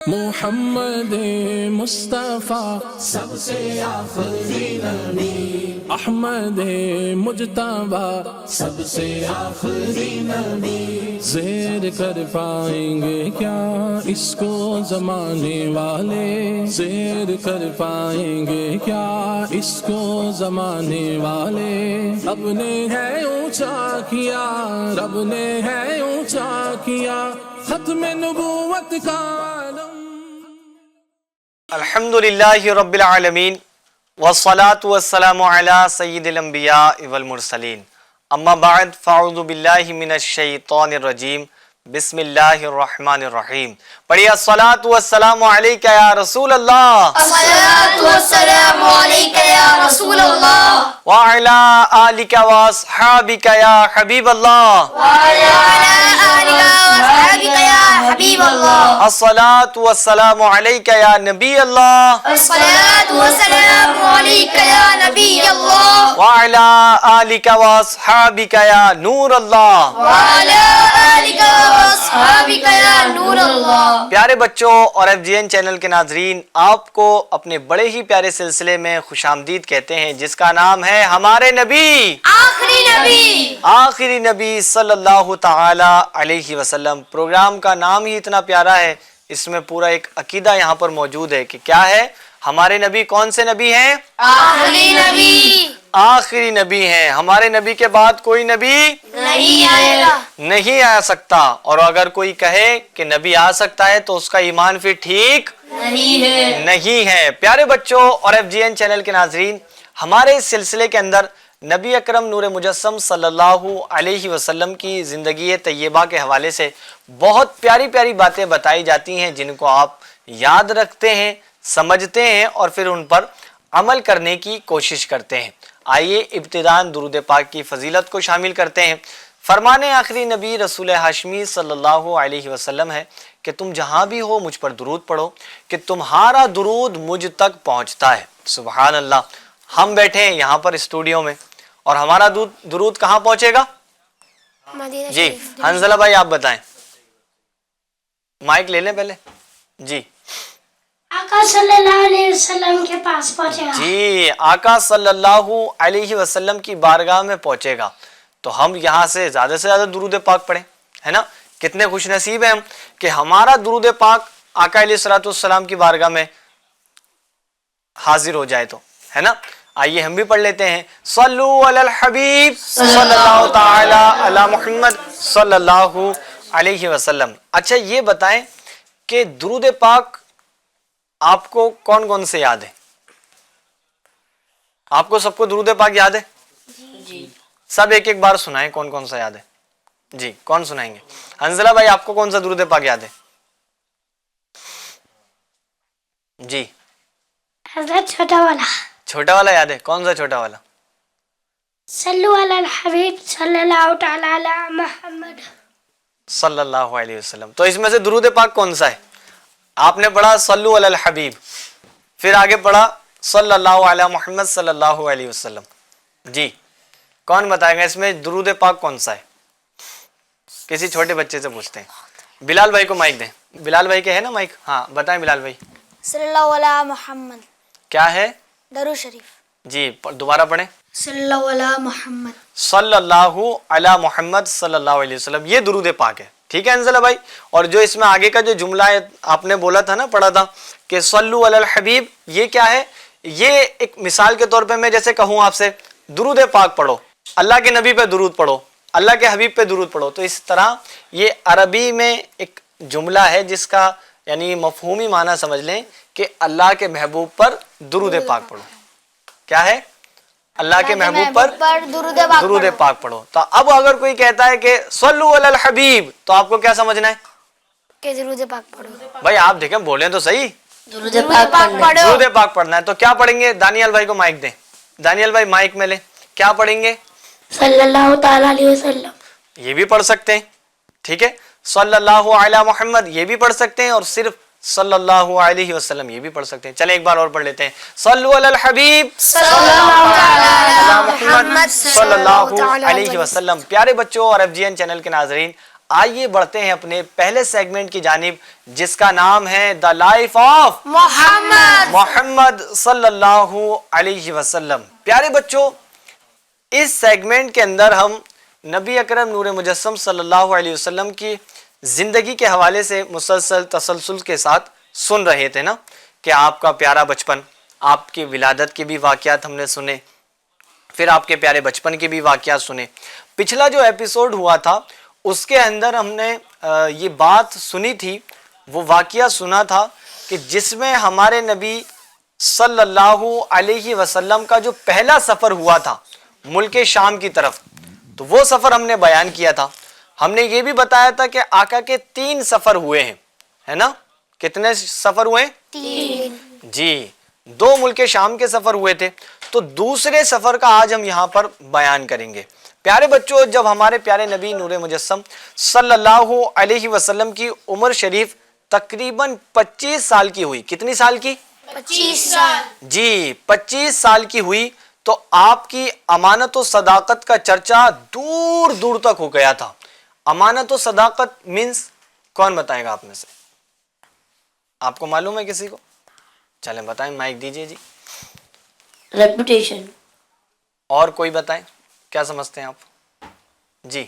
محمد مصطفیٰ سب سے آخری نبی، احمد مجتبیٰ سب سے آخری نبی، زیر کر پائیں گے کیا اس کو زمانے والے، زیر کر پائیں گے کیا اس کو زمانے والے، رب نے ہے اونچا کیا، رب نے ہے اونچا کیا ختم نبوت کا عالم۔ الحمدللہ رب العالمین والصلاة والسلام علی سید الانبیاء والمرسلین، اما بعد فاعوذ باللہ من الشیطان الرجیم، بسم اللہ الرحمن الرحیم۔ پڑھیے الصلاة والسلام علیکہ یا رسول اللہ، الصلاة والسلام علیکہ یا رسول اللہ، وعلی آلکہ واصحابکہ یا حبیب اللہ، وعلی آلکہ واصحابکہ یا حبیب اللہ، الصلاة والسلام علیکہ یا نبی اللہ، الصلاة والسلام علیکہ یا نبی اللہ، وعلی آلکہ واصحابکہ یا نور اللہ۔ وعلی آلکہ واصحابکہ یا نور اللہ۔ پیارے بچوں اور ایف جی این چینل کے ناظرین، آپ کو اپنے بڑے ہی پیارے سلسلے میں خوش آمدید کہتے ہیں جس کا نام ہے ہمارے نبی، آخری نبی، آخری نبی صلی اللہ تعالی علیہ وسلم۔ پروگرام کا نام ہی اتنا پیارا ہے، اس میں پورا ایک عقیدہ یہاں پر موجود ہے کہ کیا ہے، ہمارے نبی کون سے نبی ہیں؟ آخری نبی، آخری نبی ہیں۔ ہمارے نبی کے بعد کوئی نبی نہیں آئے گا، نہیں آ سکتا، اور اگر کوئی کہے کہ نبی آ سکتا ہے تو اس کا ایمان پھر ٹھیک نہیں ہے۔ پیارے بچوں اور ایف جی این چینل کے ناظرین، ہمارے اس سلسلے کے اندر نبی اکرم نور مجسم صلی اللہ علیہ وسلم کی زندگی طیبہ کے حوالے سے بہت پیاری پیاری باتیں بتائی جاتی ہیں جن کو آپ یاد رکھتے ہیں، سمجھتے ہیں اور پھر ان پر عمل کرنے کی کوشش کرتے ہیں۔ آئیے ابتداءً درود پاک کی فضیلت کو شامل کرتے ہیں۔ فرمان آخری نبی رسول ہاشمی صلی اللہ علیہ وسلم ہے کہ تم جہاں بھی ہو مجھ پر درود پڑھو کہ تمہارا درود مجھ تک پہنچتا ہے۔ سبحان اللہ۔ ہم بیٹھے ہیں یہاں پر اسٹوڈیو میں اور ہمارا درود کہاں پہنچے گا؟ جی حنزلہ بھائی آپ بتائیں، مائک لے لیں پہلے جی۔ آقا صلی اللہ علیہ وسلم کے پاس پہنچے گا۔ جی آقا صلی اللہ علیہ وسلم کی بارگاہ میں پہنچے گا، تو ہم یہاں سے زیادہ درود پاک پڑھیں، ہے نا؟ کتنے خوش نصیب ہیں ہم کہ ہمارا درود پاک آقا علیہ الصلوۃ والسلام کی بارگاہ میں حاضر ہو جائے تو، ہے نا؟ آئیے ہم بھی پڑھ لیتے ہیں، صلو علی الحبیب صلی اللہ تعالی علی محمد صلی اللہ علیہ وسلم۔ اچھا یہ بتائیں کہ درود پاک آپ کو کون کون سے یاد ہے؟ آپ کو سب کو درود پاک یاد ہے؟ جی سب ایک ایک بار سنائیں کون کون سا یاد ہے۔ جی کون سنائیں گے؟ حنزلہ بھائی آپ کو کون سا درود پاک یاد ہے؟ جی حضرت چھوٹا والا، چھوٹا والا یاد ہے؟ کون سا چھوٹا والا؟ صلو علی الحبیب صلی اللہ تعالی علی محمد صلی اللہ علیہ وسلم۔ تو اس میں سے درود پاک کون سا ہے؟ آپ نے پڑھا صلو علی الحبیب، پھر آگے پڑھا صلی اللہ علی محمد صلی اللہ علیہ وسلم۔ جی کون بتائے گا اس میں درود پاک کون سا ہے؟ کسی چھوٹے بچے سے پوچھتے ہیں۔ بلال بھائی کو مائک دیں، بلال بھائی کے ہے نا مائک؟ ہاں بتائیں بلال بھائی۔ صلی اللہ علی محمد، کیا ہے؟ درود شریف، جی دوبارہ پڑھیں، صلی اللہ علی محمد صلی اللہ علی محمد صلی اللہ علیہ وسلم۔ یہ درود پاک ہے، ٹھیک ہے انزلہ بھائی؟ اور جو اس میں آگے کا جو جملہ ہے آپ نے بولا تھا نا، پڑھا تھا کہ صلو علی الحبیب، یہ کیا ہے؟ یہ ایک مثال کے طور پہ میں جیسے کہوں آپ سے درود پاک پڑھو، اللہ کے نبی پہ درود پڑھو، اللہ کے حبیب پہ درود پڑھو، تو اس طرح یہ عربی میں ایک جملہ ہے جس کا یعنی مفہومی معنی سمجھ لیں کہ اللہ کے محبوب پر درود پاک پڑھو۔ کیا ہے؟ اللہ کے محبوب پر درود پاک پڑھو۔ تو اب اگر کوئی کہتا ہے کہ صلو علی الحبیب، تو آپ کو کیا سمجھنا ہے؟ کہ درود پاک پڑھو، بھائی آپ دیکھیں بولیں تو صحیح، درود پاک پڑھو، درود پاک پڑھنا ہے۔ تو کیا پڑھیں گے؟ دانیال بھائی کو مائک دیں، دانیال بھائی مائک میں لیں، کیا پڑھیں گے؟ صلی اللہ تعالی علیہ وسلم۔ یہ بھی پڑھ سکتے ہیں، ٹھیک ہے؟ صلی اللہ علی محمد یہ بھی پڑھ سکتے ہیں، اور صرف صلی اللہ علیہ وسلم یہ بھی پڑھ سکتے ہیں۔ چلیں ایک بار اور پڑھ لیتے ہیں، صلو علی الحبیب صلی اللہ علی محمد صلی اللہ علیہ وسلم۔ پیارے بچوں اور ایف جی این چینل کے ناظرین، آئیے بڑھتے ہیں اپنے پہلے سیگمنٹ کی جانب جس کا نام ہے دا لائف آف محمد صلی اللہ علیہ وسلم۔ پیارے بچوں، اس سیگمنٹ کے اندر ہم نبی اکرم نور مجسم صلی اللہ علیہ وسلم کی زندگی کے حوالے سے مسلسل تسلسل کے ساتھ سن رہے تھے نا، کہ آپ کا پیارا بچپن، آپ کی ولادت کے بھی واقعات ہم نے سنے، پھر آپ کے پیارے بچپن کے بھی واقعات سنے۔ پچھلا جو ایپیسوڈ ہوا تھا اس کے اندر ہم نے یہ بات سنی تھی، وہ واقعہ سنا تھا کہ جس میں ہمارے نبی صلی اللہ علیہ وسلم کا جو پہلا سفر ہوا تھا ملک شام کی طرف، تو وہ سفر ہم نے بیان کیا تھا۔ ہم نے یہ بھی بتایا تھا کہ آقا کے 3 سفر ہوئے ہیں، ہے نا؟ کتنے سفر ہوئے؟ 3۔ جی، 2 ملک شام کے سفر ہوئے تھے، تو دوسرے سفر کا آج ہم یہاں پر بیان کریں گے۔ پیارے بچوں، جب ہمارے پیارے نبی نور مجسم صلی اللہ علیہ وسلم کی عمر شریف تقریباً 25 سال کی ہوئی، کتنی سال کی؟ 25 سال۔ جی 25 سال کی ہوئی، تو آپ کی امانت و صداقت کا چرچا دور دور تک ہو گیا تھا۔ امانت و صداقت مینس کون بتائے گا آپ میں سے؟ آپ کو معلوم ہے کسی کو؟ چلیں بتائیں، مائک دیجئے جی۔ ریپوٹیشن۔ اور کوئی بتائیں، کیا سمجھتے ہیں آپ؟ جی،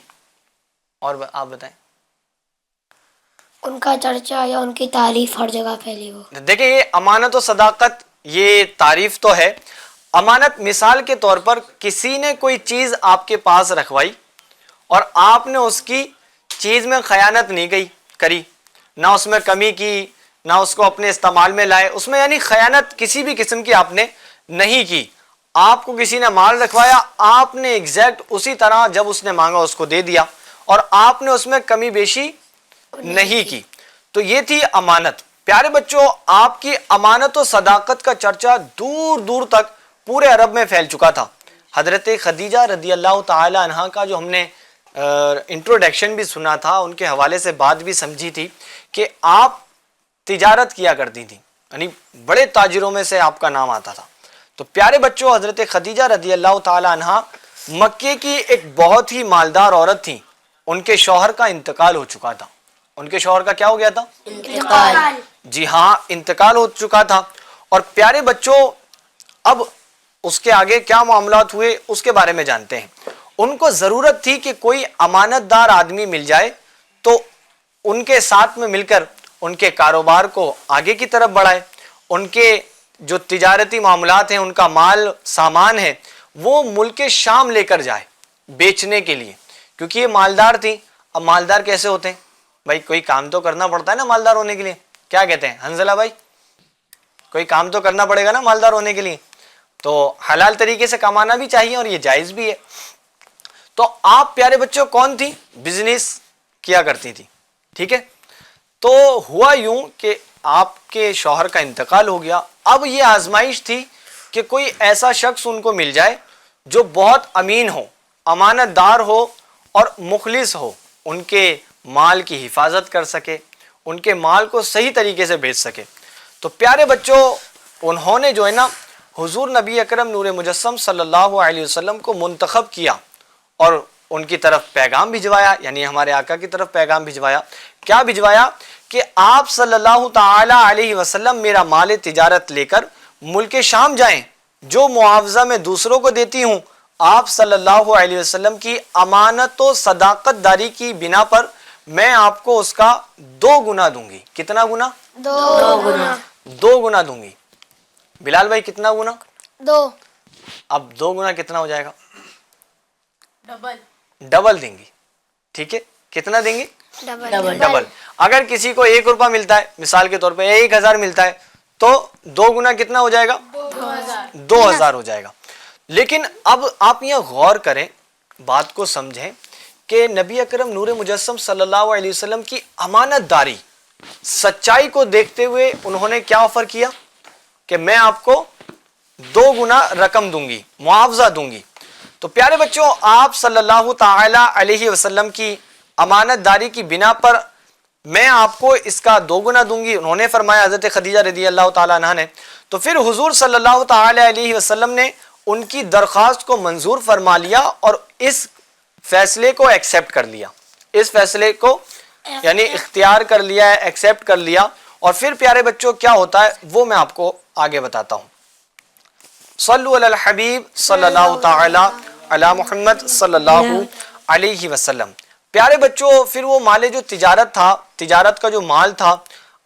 اور آپ بتائیں۔ ان کا چرچا یا ان کی تعریف ہر جگہ پھیلی ہو۔ دیکھیں، یہ امانت و صداقت، یہ تعریف تو ہے۔ امانت مثال کے طور پر کسی نے کوئی چیز آپ کے پاس رکھوائی اور آپ نے اس کی چیز میں خیانت نہیں کری، نہ اس میں کمی کی، نہ اس کو اپنے استعمال میں لائے، اس میں یعنی خیانت کسی بھی قسم کی آپ نے نہیں کی۔ آپ کو کسی نے مال رکھوایا، آپ نے ایگزیکٹ اسی طرح جب اس نے مانگا اس کو دے دیا، اور آپ نے اس میں کمی بیشی نہیں کی، تو یہ تھی امانت۔ پیارے بچوں، آپ کی امانت و صداقت کا چرچا دور دور تک پورے عرب میں پھیل چکا تھا۔ حضرت خدیجہ رضی اللہ تعالی عنہا کا جو ہم نے انٹروڈکشن بھی سنا تھا، ان کے حوالے سے بات بھی سمجھی تھی کہ آپ تجارت کیا کرتی تھی، یعنی بڑے تاجروں میں سے آپ کا نام آتا تھا۔ تو پیارے بچوں، حضرت خدیجہ رضی اللہ تعالی عنہا مکے کی ایک بہت ہی مالدار عورت تھی، ان کے شوہر کا انتقال ہو چکا تھا۔ ان کے شوہر کا کیا ہو گیا تھا؟ انتقال۔ جی ہاں، انتقال ہو چکا تھا۔ اور پیارے بچوں، اب اس کے آگے کیا معاملات ہوئے اس کے بارے میں جانتے ہیں۔ ان کو ضرورت تھی کہ کوئی امانت دار آدمی مل جائے تو ان کے ساتھ میں مل کر ان کے کاروبار کو آگے کی طرف بڑھائے، ان کے جو تجارتی معاملات ہیں، ان کا مال سامان ہے، وہ ملک شام لے کر جائے بیچنے کے لیے، کیونکہ یہ مالدار تھی۔ اب مالدار کیسے ہوتے ہیں بھائی؟ کوئی کام تو کرنا پڑتا ہے نا مالدار ہونے کے لیے، کیا کہتے ہیں حنزلہ بھائی؟ کوئی کام تو کرنا پڑے گا نا مالدار ہونے کے لیے، تو حلال طریقے سے کمانا بھی چاہیے اور یہ جائز بھی ہے۔ تو آپ پیارے بچوں کون تھی؟ بزنس کیا کرتی تھی، ٹھیک ہے؟ تو ہوا یوں کہ آپ کے شوہر کا انتقال ہو گیا۔ اب یہ آزمائش تھی کہ کوئی ایسا شخص ان کو مل جائے جو بہت امین ہو، امانت دار ہو اور مخلص ہو، ان کے مال کی حفاظت کر سکے، ان کے مال کو صحیح طریقے سے بھیج سکے۔ تو پیارے بچوں، انہوں نے جو ہے نا حضور نبی اکرم نور مجسم صلی اللہ علیہ وسلم کو منتخب کیا اور ان کی طرف پیغام بھجوایا، یعنی ہمارے آقا کی طرف پیغام بھجوایا۔ کیا بھجوایا؟ کہ آپ صلی اللہ تعالی علیہ وسلم میرا مال تجارت لے کر ملک شام جائیں، جو معاوضہ میں دوسروں کو دیتی ہوں آپ صلی اللہ علیہ وسلم کی امانت و صداقت داری کی بنا پر میں آپ کو اس کا 2 گنا دوں گی۔ کتنا گنا؟ 2 گنا۔ 2 گنا دوں گی۔ بلال بھائی کتنا گنا؟ 2۔ اب 2 گنا کتنا ہو جائے گا؟ ڈبل دیں گی، ٹھیک ہے؟ کتنا دیں گی؟ ڈبل۔ اگر کسی کو 1 روپیہ ملتا ہے، مثال کے طور پہ 1000 ملتا ہے، تو 2 گنا کتنا ہو جائے گا؟ 2000 ہو جائے گا۔ لیکن اب آپ یہ غور کریں، بات کو سمجھیں کہ نبی اکرم نور مجسم صلی اللہ علیہ وسلم کی امانت داری، سچائی کو دیکھتے ہوئے انہوں نے کیا آفر کیا کہ میں آپ کو 2 گنا رقم دوں گی، معاوضہ دوں گی۔ تو پیارے بچوں، آپ صلی اللہ تعالی علیہ وسلم کی امانت داری کی بنا پر میں آپ کو اس کا 2 گنا دوں گی، انہوں نے فرمایا، حضرت خدیجہ رضی اللہ تعالی عنہا نے۔ تو پھر حضور صلی اللہ تعالی علیہ وسلم نے ان کی درخواست کو منظور فرما لیا اور اس فیصلے کو ایکسیپٹ کر لیا۔ اس فیصلے کو یعنی اختیار کر لیا ہے, ایکسیپٹ کر لیا. اور پھر پیارے بچوں کیا ہوتا ہے وہ میں آپ کو آگے بتاتا ہوں. صلو علی الحبیب صلی اللہ تعالی علی محمد صلی اللہ علیہ وسلم. پیارے بچوں پھر وہ مال جو تجارت تھا, تجارت کا جو مال تھا,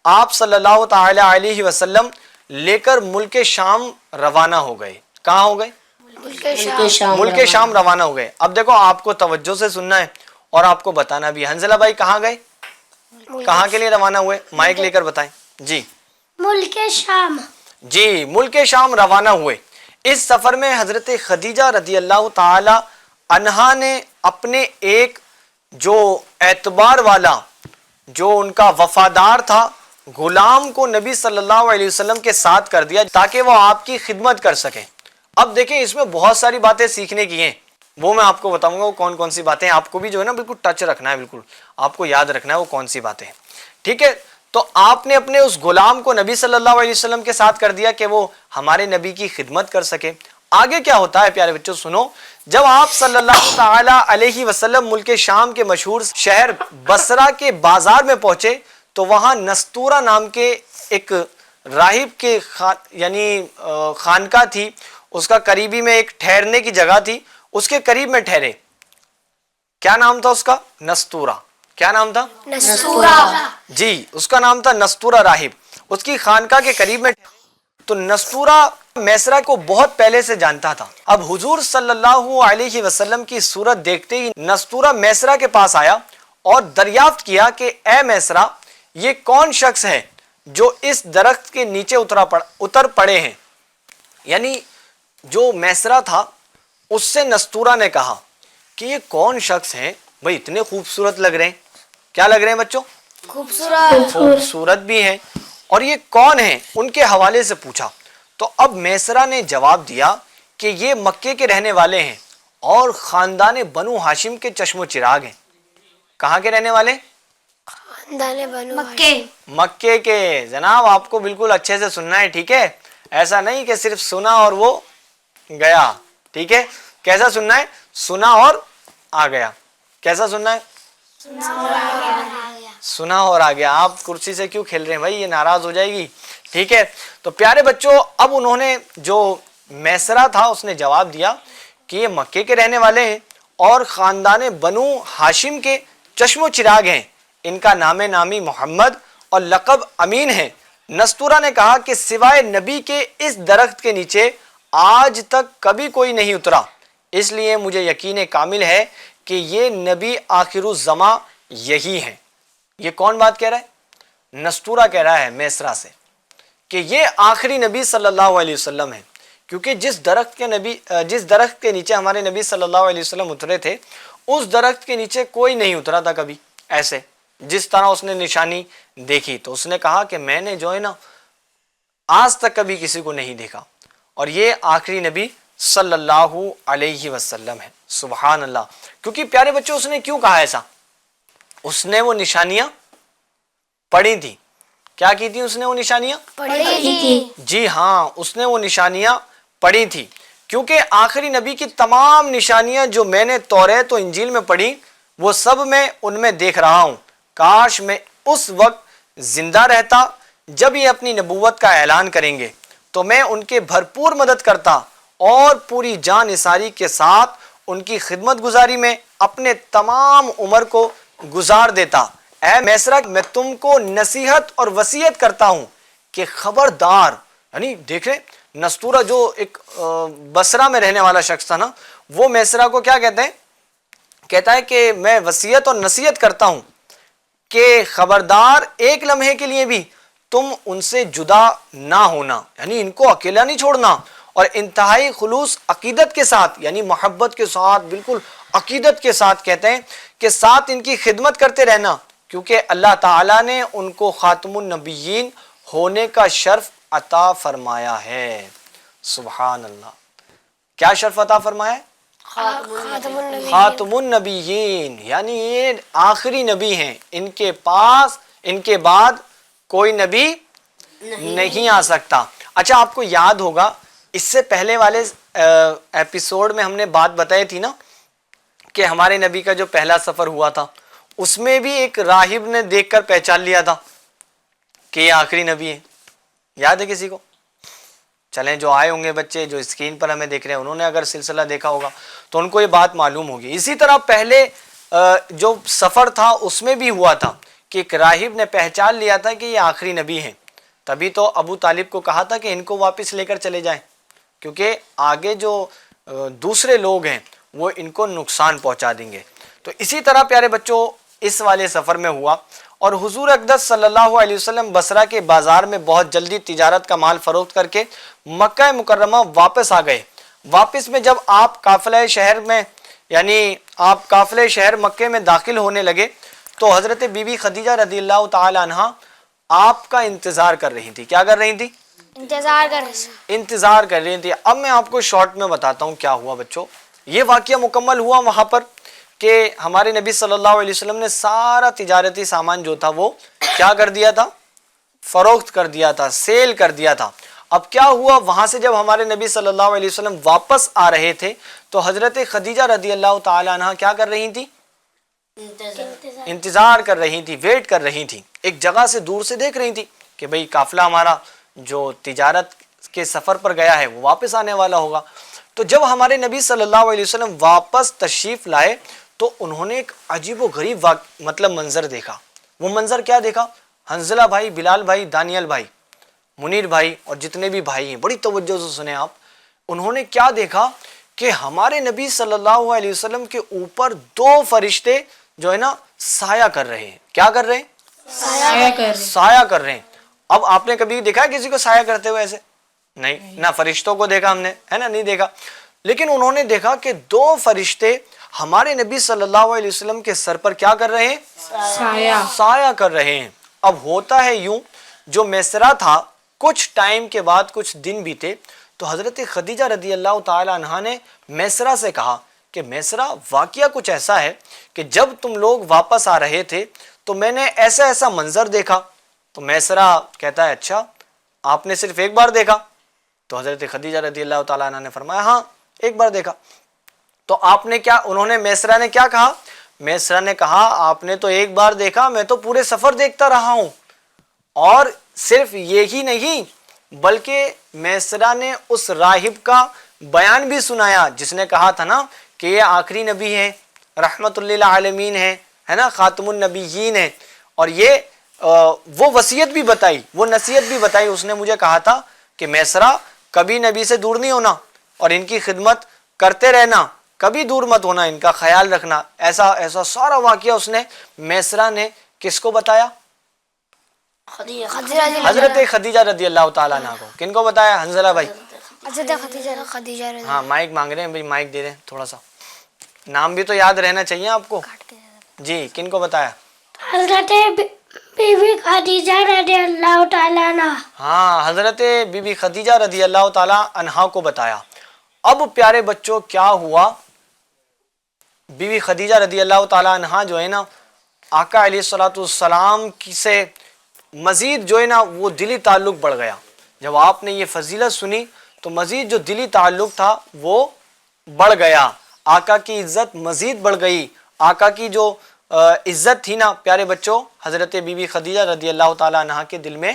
آپ صلی اللہ تعالی علیہ وسلم لے کر ملک شام روانہ ہو گئے. کہاں ہو گئے؟ ملک شام روانہ ہو گئے. اب دیکھو آپ کو توجہ سے سننا ہے اور آپ کو بتانا بھی. حنزلہ بھائی کہاں گئے, کہاں کے لیے روانہ ہوئے؟ مائک لے کر بتائیں جی. ملک شام. جی ملک شام روانہ ہوئے. اس سفر میں حضرت خدیجہ رضی اللہ تعالی عنہا نے اپنے ایک جو اعتبار والا, جو ان کا وفادار تھا غلام کو نبی صلی اللہ علیہ وسلم کے ساتھ کر دیا تاکہ وہ آپ کی خدمت کر سکیں. اب دیکھیں اس میں بہت ساری باتیں سیکھنے کی ہیں, وہ میں آپ کو بتاؤں گا وہ کون کون سی باتیں. آپ کو بھی جو ہے نا بالکل ٹچ رکھنا ہے, بالکل آپ کو یاد رکھنا ہے وہ کون سی باتیں ہیں. ٹھیک ہے, تو آپ نے اپنے اس غلام کو نبی صلی اللہ علیہ وسلم کے ساتھ کر دیا کہ وہ ہمارے نبی کی خدمت کر سکے. آگے کیا ہوتا ہے پیارے بچوں سنو. جب آپ صلی اللہ تعالی علیہ وسلم ملک شام کے مشہور شہر بصرہ کے بازار میں پہنچے تو وہاں نستورہ نام کے ایک راہب کے یعنی خانقاہ تھی, اس کا قریبی میں ایک ٹھہرنے کی جگہ تھی, اس کے قریب میں ٹھہرے. کیا نام تھا اس کا؟ نستورہ. کیا نام تھا؟ نستورہ. جی اس کا نام تھا نستورہ راہب. اس کی خانقاہ کے قریب میں تو نستورہ میسرہ کو بہت پہلے سے جانتا تھا. اب حضور صلی اللہ علیہ وسلم کی صورت دیکھتے ہی نستورہ میسرہ کے پاس آیا اور دریافت کیا کہ اے میسرہ یہ کون شخص ہے جو اس درخت کے نیچے اتر پڑے ہیں. یعنی جو میسرہ تھا اس سے نستورہ نے کہا کہ یہ کون شخص ہیں بھئی, اتنے خوبصورت لگ رہے ہیں. کیا لگ رہے ہیں بچوں؟ خوبصورت بھی ہیں. اور یہ کون ہیں ان کے حوالے سے پوچھا. تو اب میسرہ نے جواب دیا کہ یہ مکے کے رہنے والے ہیں اور خاندان بنو ہاشم کے چشم و چراغ ہیں. کہاں کے رہنے والے؟ مکے کے. جناب آپ کو بالکل اچھے سے سننا ہے, ٹھیک ہے, ایسا نہیں کہ صرف سنا اور وہ گیا. ٹھیک ہے, کیسا سننا ہے؟ سنا اور آ گیا. کیسا سننا ہے؟ سنا اور آ گیا. آپ کرسی سے کیوں کھیل رہے ہیں بھائی, یہ ناراض ہو جائے گی. ٹھیک ہے, تو پیارے بچوں اب انہوں نے جو میسرہ تھا اس نے جواب دیا کہ یہ مکے کے رہنے والے ہیں اور خاندان بنو ہاشم کے چشم و چراغ ہیں. ان کا نام نامی محمد اور لقب امین ہے. نستورہ نے کہا کہ سوائے نبی کے اس درخت کے نیچے آج تک کبھی کوئی نہیں اترا, اس لیے مجھے یقین کامل ہے کہ یہ نبی آخر الزماں یہی ہیں. یہ کون بات کہہ رہا ہے؟ نستورہ کہہ رہا ہے میسرہ سے کہ یہ آخری نبی صلی اللہ علیہ وسلم ہے, کیونکہ جس درخت کے نیچے ہمارے نبی صلی اللہ علیہ وسلم اترے تھے اس درخت کے نیچے کوئی نہیں اترا تھا کبھی ایسے جس طرح اس نے نشانی دیکھی. تو اس نے کہا کہ میں نے جو ہے نا آج تک کبھی کسی کو نہیں دیکھا اور یہ آخری نبی صلی اللہ علیہ وسلم ہے. سبحان اللہ. کیونکہ پیارے بچوں اس نے کیوں کہا ایسا؟ اس نے وہ نشانیاں پڑھی تھی. کیا کی تھی اس نے وہ نشانیاں؟ پڑھی تھی. جی ہاں, اس نے وہ نشانیاں پڑھی تھی, کیونکہ آخری نبی کی تمام نشانیاں جو میں نے توریت و انجیل میں پڑھی وہ سب میں ان میں دیکھ رہا ہوں. کاش میں اس وقت زندہ رہتا جب یہ اپنی نبوت کا اعلان کریں گے تو میں ان کے بھرپور مدد کرتا اور پوری جان نثاری کے ساتھ ان کی خدمت گزاری میں اپنے تمام عمر کو گزار دیتا. اے میسرہ میں تم کو نصیحت اور وصیت کرتا ہوں کہ خبردار, یعنی دیکھ رہے نستورہ جو ایک بصرہ میں رہنے والا شخص تھا نا, وہ میسرہ کو کیا کہتے ہیں؟ کہتا ہے کہ میں وصیت اور نصیحت کرتا ہوں کہ خبردار ایک لمحے کے لیے بھی تم ان سے جدا نہ ہونا, یعنی ان کو اکیلا نہیں چھوڑنا, اور انتہائی خلوص عقیدت کے ساتھ یعنی محبت کے ساتھ بالکل عقیدت کے ساتھ کہتے ہیں کہ ساتھ ان کی خدمت کرتے رہنا, کیونکہ اللہ تعالیٰ نے ان کو خاتم النبیین ہونے کا شرف عطا فرمایا ہے. سبحان اللہ. کیا شرف عطا فرمایا ہے؟ خاتم النبیین, یعنی یہ آخری نبی ہیں, ان کے پاس ان کے بعد کوئی نبی نہیں آ سکتا. اچھا آپ کو یاد ہوگا اس سے پہلے والے ایپیسوڈ میں ہم نے بات بتائی تھی نا کہ ہمارے نبی کا جو پہلا سفر ہوا تھا اس میں بھی ایک راہب نے دیکھ کر پہچان لیا تھا کہ یہ آخری نبی ہے. یاد ہے کسی کو؟ چلیں جو آئے ہوں گے بچے جو اسکرین پر ہمیں دیکھ رہے ہیں انہوں نے اگر سلسلہ دیکھا ہوگا تو ان کو یہ بات معلوم ہوگی. اسی طرح پہلے جو سفر تھا اس میں بھی ہوا تھا کہ ایک راہب نے پہچان لیا تھا کہ یہ آخری نبی ہیں. تبھی تو ابو طالب کو کہا تھا کہ ان کو واپس لے کر چلے جائیں کیونکہ آگے جو دوسرے لوگ ہیں وہ ان کو نقصان پہنچا دیں گے. تو اسی طرح پیارے بچوں اس والے سفر میں ہوا اور حضور اقدس صلی اللہ علیہ وسلم بصرہ کے بازار میں بہت جلدی تجارت کا مال فروخت کر کے مکہ مکرمہ واپس آ گئے. واپس میں جب آپ قافلہ شہر میں یعنی آپ قافلہ شہر مکے میں داخل ہونے لگے تو حضرت بی بی خدیجہ رضی اللہ تعالی عنہا آپ کا انتظار کر رہی تھی. کیا کر رہی تھی؟ انتظار کر رہی تھی. اب میں آپ کو شارٹ میں بتاتا ہوں کیا ہوا بچوں. یہ واقعہ مکمل ہوا وہاں پر کہ ہمارے نبی صلی اللہ علیہ وسلم نے سارا تجارتی سامان جو تھا وہ کیا کر دیا تھا؟ فروخت کر دیا تھا، سیل کر دیا تھا. اب کیا ہوا وہاں سے جب ہمارے نبی صلی اللہ علیہ وسلم واپس آ رہے تھے تو حضرت خدیجہ رضی اللہ تعالی عنہ کیا کر رہی تھی؟ انتظار کر رہی تھی، ویٹ کر رہی تھی. ایک جگہ سے دور سے دیکھ رہی تھی کہ بھئی قافلہ ہمارا جو تجارت کے سفر پر گیا ہے وہ واپس آنے والا ہوگا. تو جب ہمارے نبی صلی اللہ علیہ وسلم واپس تشریف لائے تو انہوں نے ایک عجیب و غریب مطلب منظر دیکھا. وہ منظر کیا دیکھا؟ حنظلہ بھائی، بلال بھائی، دانیال بھائی، منیر بھائی اور جتنے بھی بھائی ہیں بڑی توجہ سے سنیں آپ. انہوں نے کیا دیکھا کہ ہمارے نبی صلی اللہ علیہ وسلم کے اوپر دو فرشتے جو ہے نا سایہ کر رہے ہیں. کیا کر رہے ہیں؟ سایہ کر رہے ہیں. اب آپ نے کبھی دیکھا کسی کو سایہ کرتے ہوئے؟ ایسے نہیں، نہ فرشتوں کو دیکھا ہم نے، ہے نا، نہیں دیکھا. لیکن انہوں نے دیکھا کہ دو فرشتے ہمارے نبی صلی اللہ علیہ وسلم کے سر پر کیا کر رہے ہیں؟ سایہ کر رہے ہیں. اب ہوتا ہے یوں، جو میسرہ تھا کچھ ٹائم کے بعد کچھ دن بیتے تو حضرت خدیجہ رضی اللہ تعالی عنہا نے میسرہ سے کہا کہ میسرہ واقعہ کچھ ایسا ہے کہ جب تم لوگ واپس آ رہے تھے تو میں نے ایسا ایسا منظر دیکھا. تو میسرہ کہتا ہے اچھا آپ نے صرف ایک بار دیکھا؟ تو حضرت خدیجہ رضی اللہ تعالیٰ عنہ نے فرمایا ہاں ایک بار دیکھا. تو آپ نے کیا، انہوں نے میسرہ نے کیا کہا؟ میسرہ نے کہا آپ نے تو ایک بار دیکھا، میں تو پورے سفر دیکھتا رہا ہوں. اور صرف یہی نہیں بلکہ میسرہ نے اس راہب کا بیان بھی سنایا جس نے کہا تھا نا کہ یہ آخری نبی ہے، رحمت للعالمین ہے نا، خاتم النبیین ہے. اور یہ وہ وصیت بھی بتائی، وہ نصیحت بھی بتائی. اس نے مجھے کہا تھا کہ میسرہ کبھی نبی سے دور نہیں ہونا اور ان کی خدمت کرتے رہنا، کبھی دور مت ہونا، ان کا خیال رکھنا. ایسا ایسا سارا واقعہ اس نے میسرہ نے کس کو بتایا؟ حضرت خدیجہ رضی اللہ تعالیٰ عنہ کو. کن کو بتایا؟ حنظلہ بھائی. ہاں مائک مانگ رہے ہیں بھائی، مائک دے رہے ہیں تھوڑا سا. نام بھی تو یاد رہنا چاہیے آپ کو. جی کن کو بتایا؟ حضرت بی بی خدیجہ رضی اللہ تعالیٰ عنہ. ہاں حضرت بی بی خدیجہ رضی اللہ تعالیٰ عنہا کو بتایا. اب پیارے بچوں کیا ہوا، بی بی خدیجہ رضی اللہ تعالیٰ عنہا جو ہے نا آقا علیہ الصلوۃ والسلام سے مزید جو ہے نا وہ دلی تعلق بڑھ گیا. جب آپ نے یہ فضیلت سنی تو مزید جو دلی تعلق تھا وہ بڑھ گیا، آقا کی عزت مزید بڑھ گئی. آقا کی جو عزت تھی نا پیارے بچوں حضرت بی بی خدیجہ رضی اللہ تعالیٰ عنہا کے دل میں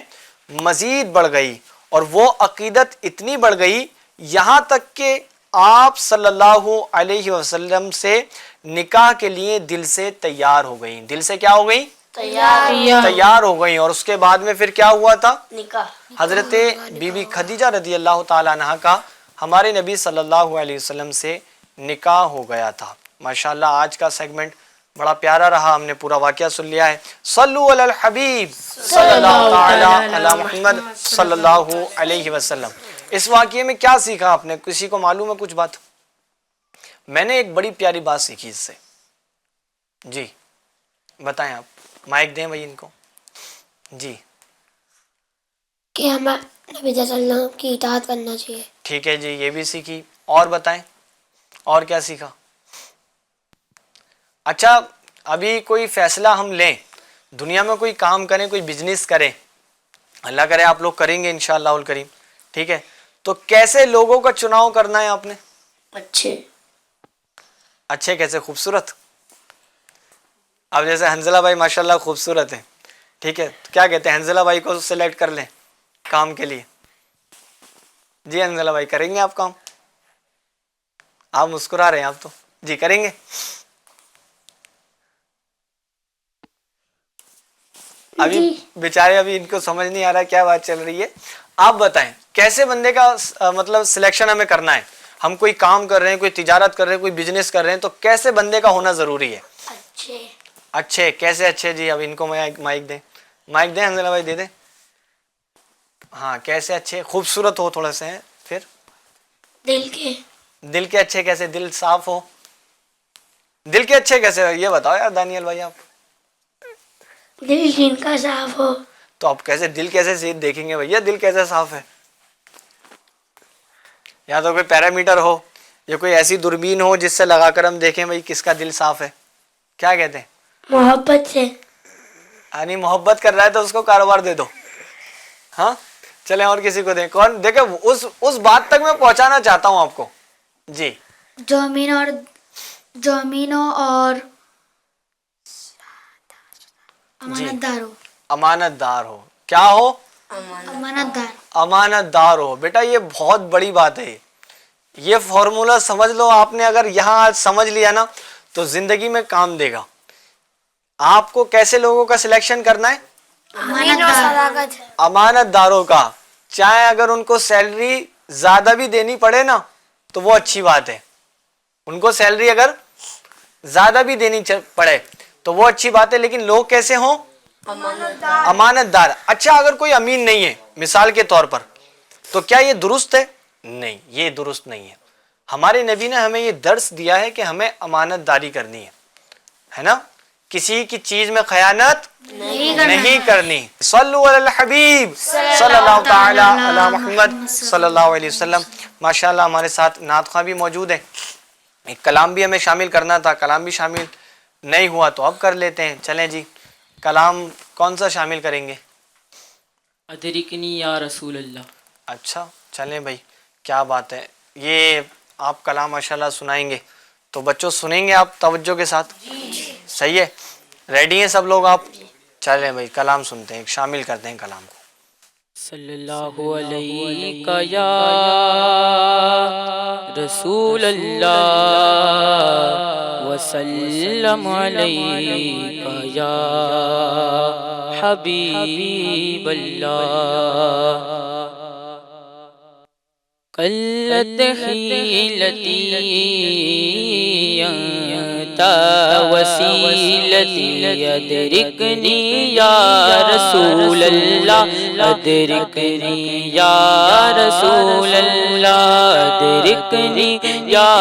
مزید بڑھ گئی. اور وہ عقیدت اتنی بڑھ گئی یہاں تک کہ آپ صلی اللہ علیہ وسلم سے نکاح کے لیے دل سے تیار ہو گئی. دل سے کیا ہو گئی؟ تیار ہو گئی. اور اس کے بعد میں پھر کیا ہوا تھا؟ نکاح. حضرت بی بی خدیجہ رضی اللہ تعالیٰ عنہا کا ہمارے نبی صلی اللہ علیہ وسلم سے نکاح ہو گیا تھا. ماشاءاللہ آج کا سیگمنٹ بڑا پیارا رہا، ہم نے پورا واقعہ سن لیا ہے. صلو علی الحبیب صلی اللہ تعالی علی محمد صلی اللہ علیہ وسلم. اس واقعے میں کیا سیکھا آپ نے؟ کسی کو معلوم ہے کچھ بات؟ میں نے ایک بڑی پیاری بات سیکھی اس سے. جی بتائیں آپ، مائک دیں بھائی ان کو. جی کہ ہمیں نبی صلی اللہ علیہ وسلم کی اطاعت کرنا چاہیے. ٹھیک ہے جی، یہ بھی سیکھی. اور بتائیں اور کیا سیکھا؟ اچھا ابھی کوئی فیصلہ ہم لیں، دنیا میں کوئی کام کریں، کوئی بزنس کریں، اللہ کرے آپ لوگ کریں گے انشاءاللہ الکریم، ٹھیک ہے، تو کیسے لوگوں کا چناؤ کرنا ہے آپ نے؟ اچھے کیسے؟ خوبصورت. اب جیسے حنزلہ بھائی ماشاءاللہ خوبصورت ہیں، ٹھیک ہے، تو کیا کہتے ہیں حنزلہ بھائی کو سلیکٹ کر لیں کام کے لیے؟ جی حنزلہ بھائی کریں گے آپ کام؟ آپ مسکرا رہے ہیں آپ تو، جی کریں گے؟ ابھی بیچارے ابھی ان کو سمجھ نہیں آ رہا کیا بات چل رہی ہے. آپ بتائیں کیسے بندے کا مطلب سلیکشن ہمیں کرنا ہے؟ ہم کوئی کام کر رہے ہیں، کوئی تجارت کر رہے ہیں، کوئی بزنس کر رہے ہیں، تو کیسے بندے کا ہونا ضروری ہے؟ اچھے کیسے اچھے؟ جی اب ان کو مائک دیں، مائک دیں حنزلہ بھائی، دے دیں. ہاں کیسے اچھے؟ خوبصورت ہو تھوڑا سا، پھر دل کے اچھے کیسے؟ دل صاف ہو. دل کے اچھے کیسے یہ بتاؤ یار دانیال بھائی آپ. دل جن کا صاف ہو. تو آپ کیسے دل کیسے دیکھیں گے بھیا؟ دل کیسے صاف ہے؟ یا تو کوئی پیرامیٹر ہو یا کوئی ایسی دوربین ہو جس سے لگا کر ہم دیکھیں بھائی کس کا دل صاف ہے. کیا کہتے ہیں؟ محبت سے. یعنی محبت کر رہا ہے تو اس کو کاروبار دے دو. ہاں چلیں اور کسی کو دیں. کون دیکھیں اس بات تک میں پہنچانا چاہتا ہوں آپ کو. جی جو امینوں اور امانت دار ہو. امانت دار ہو. کیا ہو؟ امانت دار. امانت دار ہو. بیٹا یہ بہت بڑی بات ہے. یہ فارمولا سمجھ لو، آپ نے اگر یہاں آج سمجھ لیا نا تو زندگی میں کام دے گا. آپ کو کیسے لوگوں کا سلیکشن کرنا ہے؟ امانت داروں کا. چاہے اگر ان کو سیلری زیادہ بھی دینی پڑے نا تو وہ اچھی بات ہے. ان کو سیلری اگر زیادہ بھی دینی پڑے تو وہ اچھی بات ہے، لیکن لوگ کیسے ہوں؟ امانت دار. اچھا اگر کوئی امین نہیں ہے مثال کے طور پر تو کیا یہ درست ہے؟ نہیں، یہ درست نہیں ہے. ہمارے نبی نے ہمیں یہ درس دیا ہے کہ ہمیں امانت داری کرنی ہے نا. کسی کی چیز میں خیانت نہیں کرنی. صلو علی الحبیب صلی اللہ تعالی علی محمد صلی اللہ علیہ وسلم. ماشاءاللہ ہمارے ساتھ نعت خواں بھی موجود ہیں. ایک کلام بھی ہمیں شامل کرنا تھا، کلام بھی شامل نہیں ہوا تو اب کر لیتے ہیں. چلیں جی کلام کون سا شامل کریں گے؟ ادرکنی یا رسول اللہ. اچھا چلیں بھائی، کیا بات ہے. یہ آپ کلام ماشاءاللہ سنائیں گے تو بچوں سنیں گے آپ توجہ کے ساتھ؟ صحیح ہے، ریڈی ہیں سب لوگ آپ؟ چلیں بھائی کلام سنتے ہیں، شامل کرتے ہیں کلام کو. صلی اللہ علیہ یا رسول اللہ وسلم علیہ یا حبیب اللہ. قلت حیلتی انت وسیلتی ادرکنی یا رسول اللہ. ادرکنی یا رسول اللہ. ادرکنی یا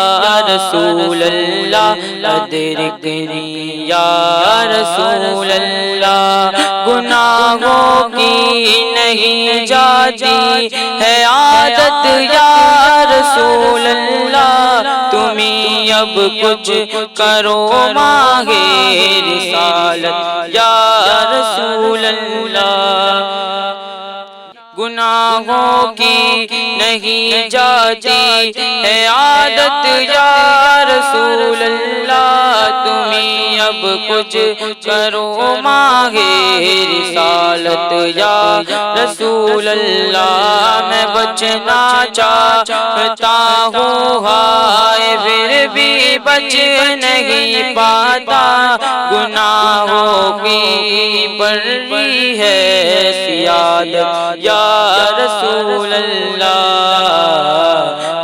رسول اللہ. ادرکنی یا رسول اللہ. گناہوں کی نہیں جاتی ہے عادت یا رسول اللہ. تمہیں اب کچھ کرو مانگے رسالت یا رسول اللہ. گناہوں کی نہیں جاتی ہے عادت یا رسول اللہ. تمہیں اب کچھ کرو مانگے رسالت یا رسول اللہ. میں بچنا چاہتا ہوں ہائے پھر بھی بچ نہیں پاتا. گناہوں کی بڑی ہے سیادت یا رسول اللہ.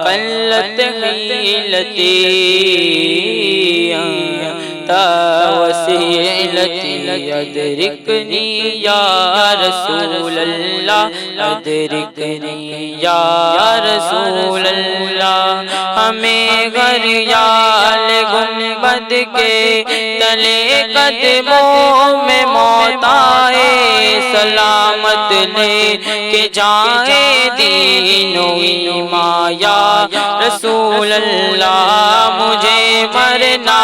قلت حیلتی انت وسیلتی ادرکنی یا رسول اللہ. ادرکنی یا رسول اللہ. ہمیں غریال گنبد کے تلے قدموں میں موت آئے سلامت لے کے جائے دین و ایمان یا رسول اللہ مجھے مرنا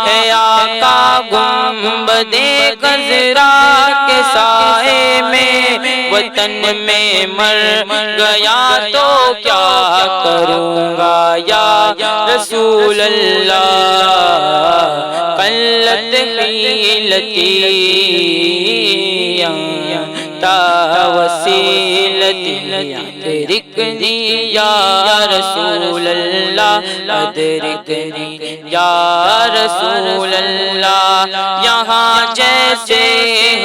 ہے آقا گنبد خضرا کے سائے میں وطن میں مر گیا تو کیا کروں گا یا رسول اللہ قلت حیلتی تا وسیلتی ادرکنی یا رسول اللہ ادرکنی یا رسول اللہ یہاں جیسے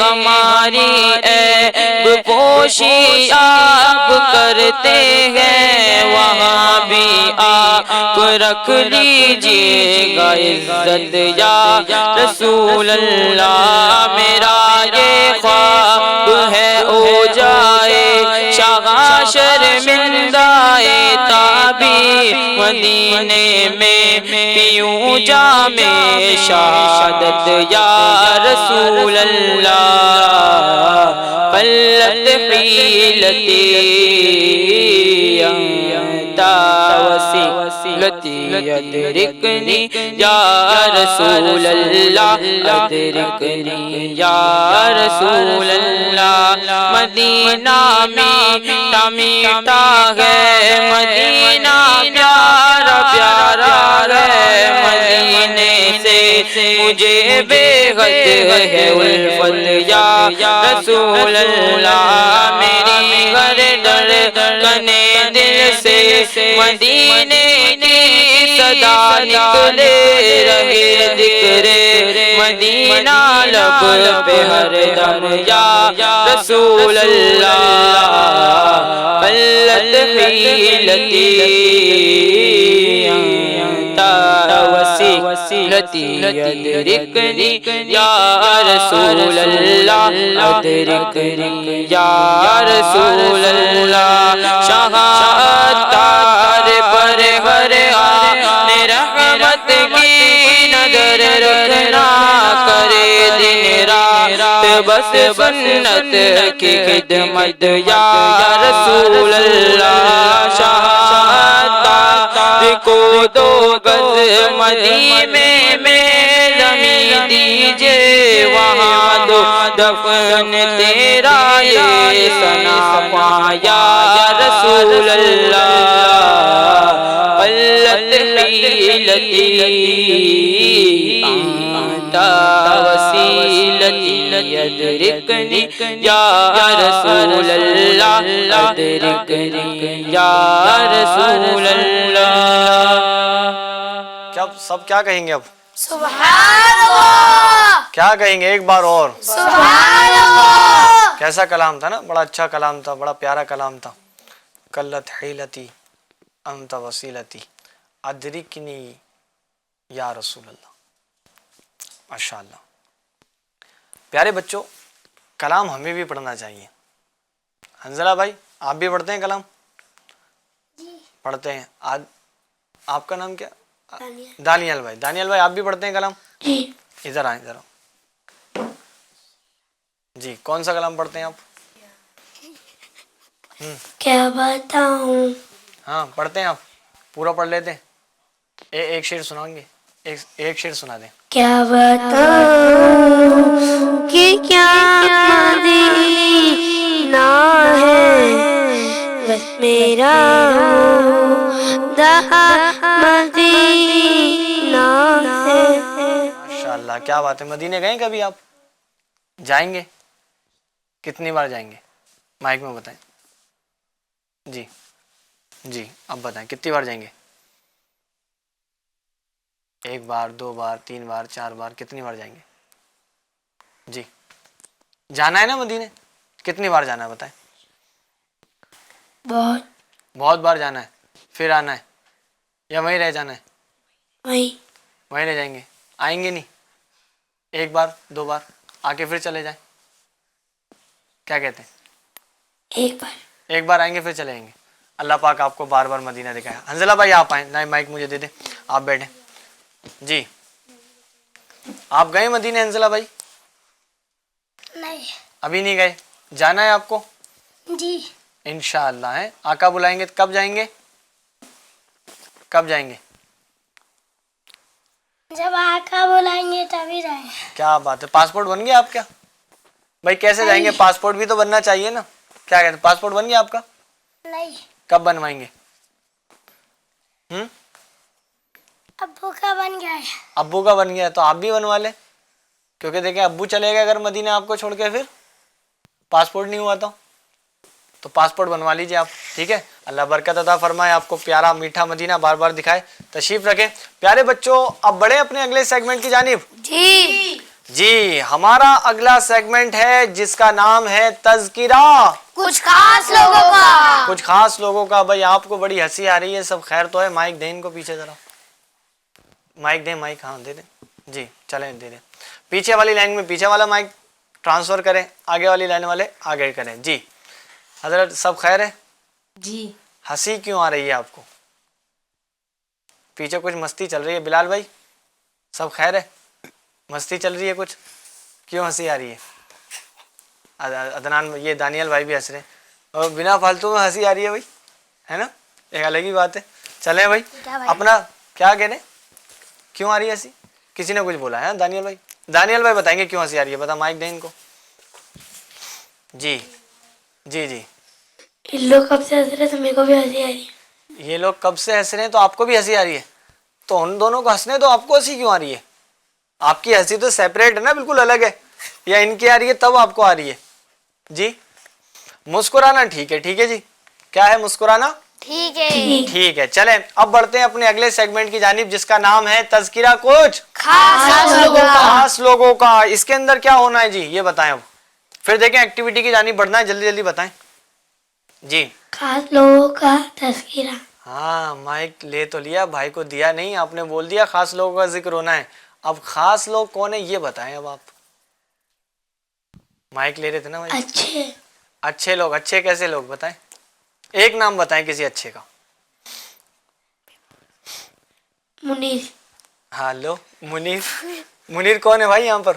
ہماری عیب پوشی آپ کرتے ہیں وہاں بھی آپ رکھ لیجیے گا عزت یا رسول اللہ میرا یہ خواب ہے او جائے شاہ شرمندہ تابی مدینے میں پیوں جام شہادت یا رسول اللہ قلت حیلتی وسیلتی ادرکنی یا رسول اللہ ادرکنی یا رسول اللہ مدینہ میٹھا میٹھا ہے مدینہ پیارا پیارا ہے مدینے سے مجھے بے حد ہے الفت یا رسول اللہ میری ہر دھڑکنے دل سے مدینے کی صدا نکلے رہے ذکر مدینہ لب پہ ہر دم یا رسول اللہ قلت حیلتی وسیلتی ادرکنی یا رسول اللہ ادرکنی یا رسول اللہ شہادت پر ہر آنے رحمت کی نظر رکھنا کرے دن رات بس سنت کی خدمت یا رسول اللہ شہادت کو دو گز مدینے میں زمین دیجئے وہاں دو دفن تیرا یہ ثنا پایا رسول اللہ قلت حیلتی وسیلتی ادرکنی یا رسول اللہ ادرکنی یا رسول اللہ کیا سب کیا کہیں گے اب سبحان اللہ کیا کہیں گے ایک بار اور سبحان اللہ کیسا کلام تھا نا بڑا اچھا کلام تھا بڑا پیارا کلام تھا قلت حیلتی انت وسیلتی ادرکنی یا رسول اللہ ماشاءاللہ پیارے بچوں کلام ہمیں بھی پڑھنا چاہیے حنزلہ بھائی آپ بھی پڑھتے ہیں کلام پڑھتے ہیں آج آپ کا نام کیا دانیال بھائی آپ بھی پڑھتے ہیں کلام جی ادھر آئیں ادھر آؤ جی کون سا کلام پڑھتے ہیں آپ کیا بتاؤں ہاں پڑھتے ہیں آپ پورا پڑھ لیتے ہیں ایک شعر سنائیں گے ایک شعر سنا دیں کیا بتاؤں کہ کیا مدینہ ہے بس میرا مدینہ ہے ماشاءاللہ کیا بات ہے مدینے گئے کبھی آپ جائیں گے کتنی بار جائیں گے مائک میں بتائیں جی جی اب بتائیں کتنی بار جائیں گے ایک بار دو بار تین بار چار بار کتنی بار جائیں گے جی جانا ہے نا مدینے کتنی بار جانا ہے بتائیں بہت بار جانا ہے پھر آنا ہے یا وہیں رہ جانا ہے وہیں رہ جائیں گے آئیں گے نہیں ایک بار دو بار آ کے پھر چلے جائیں کیا کہتے ہیں ایک بار آئیں گے پھر چلے جائیں گے اللہ پاک آپ کو بار بار مدینہ دکھائے حنزلہ بھائی آپ آئیں نہ مائک مجھے دے دیں آپ بیٹھیں جی آپ گئے مدینہ حنزلہ بھائی ابھی نہیں گئے, جانا ہے آپ کو جی انشاءاللہ ہے. آقا بلائیں گے تو کب جائیں گے؟ کب جائیں گے؟ جب آقا بلائیں گے تبھی جائیں گے. کیا بات ہے, پاسپورٹ بن گیا آپ؟ کیا بھائی کیسے جائیں گے؟ پاسپورٹ بھی تو بننا چاہیے نا. کیا کہتے ہیں, پاسپورٹ بن گیا آپ کا؟ نہیں, کب بنوائیں گے؟ ابو کا بن گیا ہے. ابو کا بن گیا تو آپ بھی بنوا لیں, کیونکہ دیکھیں ابو چلے گئے اگر مدینہ آپ کو چھوڑ کے, پھر پاسپورٹ نہیں ہوا تو پاسپورٹ بنوا لیجیے آپ. ٹھیک ہے, اللہ برکت عطا فرمائے, آپ کو پیارا میٹھا مدینہ بار بار دکھائے. تشریف رکھیں پیارے بچوں. اب بڑھیں اپنے اگلے سیگمنٹ کی جانب. جی ہمارا اگلا سیگمنٹ ہے جس کا نام ہے تذکرہ کچھ خاص لوگوں کا. کچھ خاص لوگوں کا. بھائی آپ کو بڑی ہنسی آ رہی ہے, سب خیر تو ہے؟ مائک دیں ان کو پیچھے ذرا, مائک دیں, مائک ہاں دے دیں. جی چلیں دے دیں. پیچھے والی لائن میں پیچھے والا مائک ٹرانسفر کریں, آگے والی لائن والے آگے کریں. جی حضرت سب خیر ہے؟ جی. ہنسی کیوں آ رہی ہے آپ کو؟ پیچھے کچھ مستی چل رہی ہے. بلال بھائی سب خیر ہے؟ مستی چل رہی ہے کچھ, کیوں ہنسی آ رہی ہے؟ عدنان یہ دانیال بھائی بھی ہنس رہے ہیں, اور بنا فالتو میں ہنسی آ رہی ہے بھائی, ہے نا, ایک الگ ہی بات ہے. چلیں بھائی اپنا کیا کہہ رہے ہیں, کیوں آ رہی ہے ہنسی؟ کسی نے کچھ بولا ہے دانیال بھائی؟ دانیال بھائی بتائیں گے کیوں ہنسی آ رہی ہے, بتا مائک دیں ان کو. جی جی جی. ان لوگ کب سے ہنس رہے تو میرے کو بھی ہنسی آ رہی ہے. یہ لوگ کب سے ہنس رہے ہیں تو آپ کو بھی ہنسی آ رہی ہے, تو ان دونوں کو ہنسنے تو آپ کو ہنسی کیوں آ رہی ہے؟ آپ کی ہنسی تو سیپریٹ ہے نا, بالکل الگ ہے, یا ان کی آ رہی ہے تب آپ کو آ رہی ہے؟ جی مسکرانا ٹھیک ہے, ٹھیک ہے جی, کیا ہے مسکرانا؟ ٹھیک ہے. ٹھیک ہے. چلیں اب بڑھتے ہیں اپنے اگلے سیگمنٹ کی جانب جس کا نام ہے تذکرہ کچھ خاص لوگوں کا. خاص لوگوں کا. اس کے اندر کیا ہونا ہے جی یہ بتائیں, اب پھر دیکھیں ایکٹیویٹی کی جانب بڑھنا ہے, جلدی جلدی بتائیں. جی خاص لوگوں کا تذکرہ. ہاں مائک لے تو لیا, بھائی کو دیا نہیں, آپ نے بول دیا خاص لوگوں کا ذکر ہونا ہے. اب خاص لوگ کون ہیں یہ بتائیں. اب آپ مائک لے رہے تھے نا بھائی. اچھے اچھے لوگ. اچھے کیسے لوگ بتائیں, ایک نام بتائیں کسی اچھے کا. منیر. ہاں لو منیر. منیر کون ہے بھائی یہاں پر؟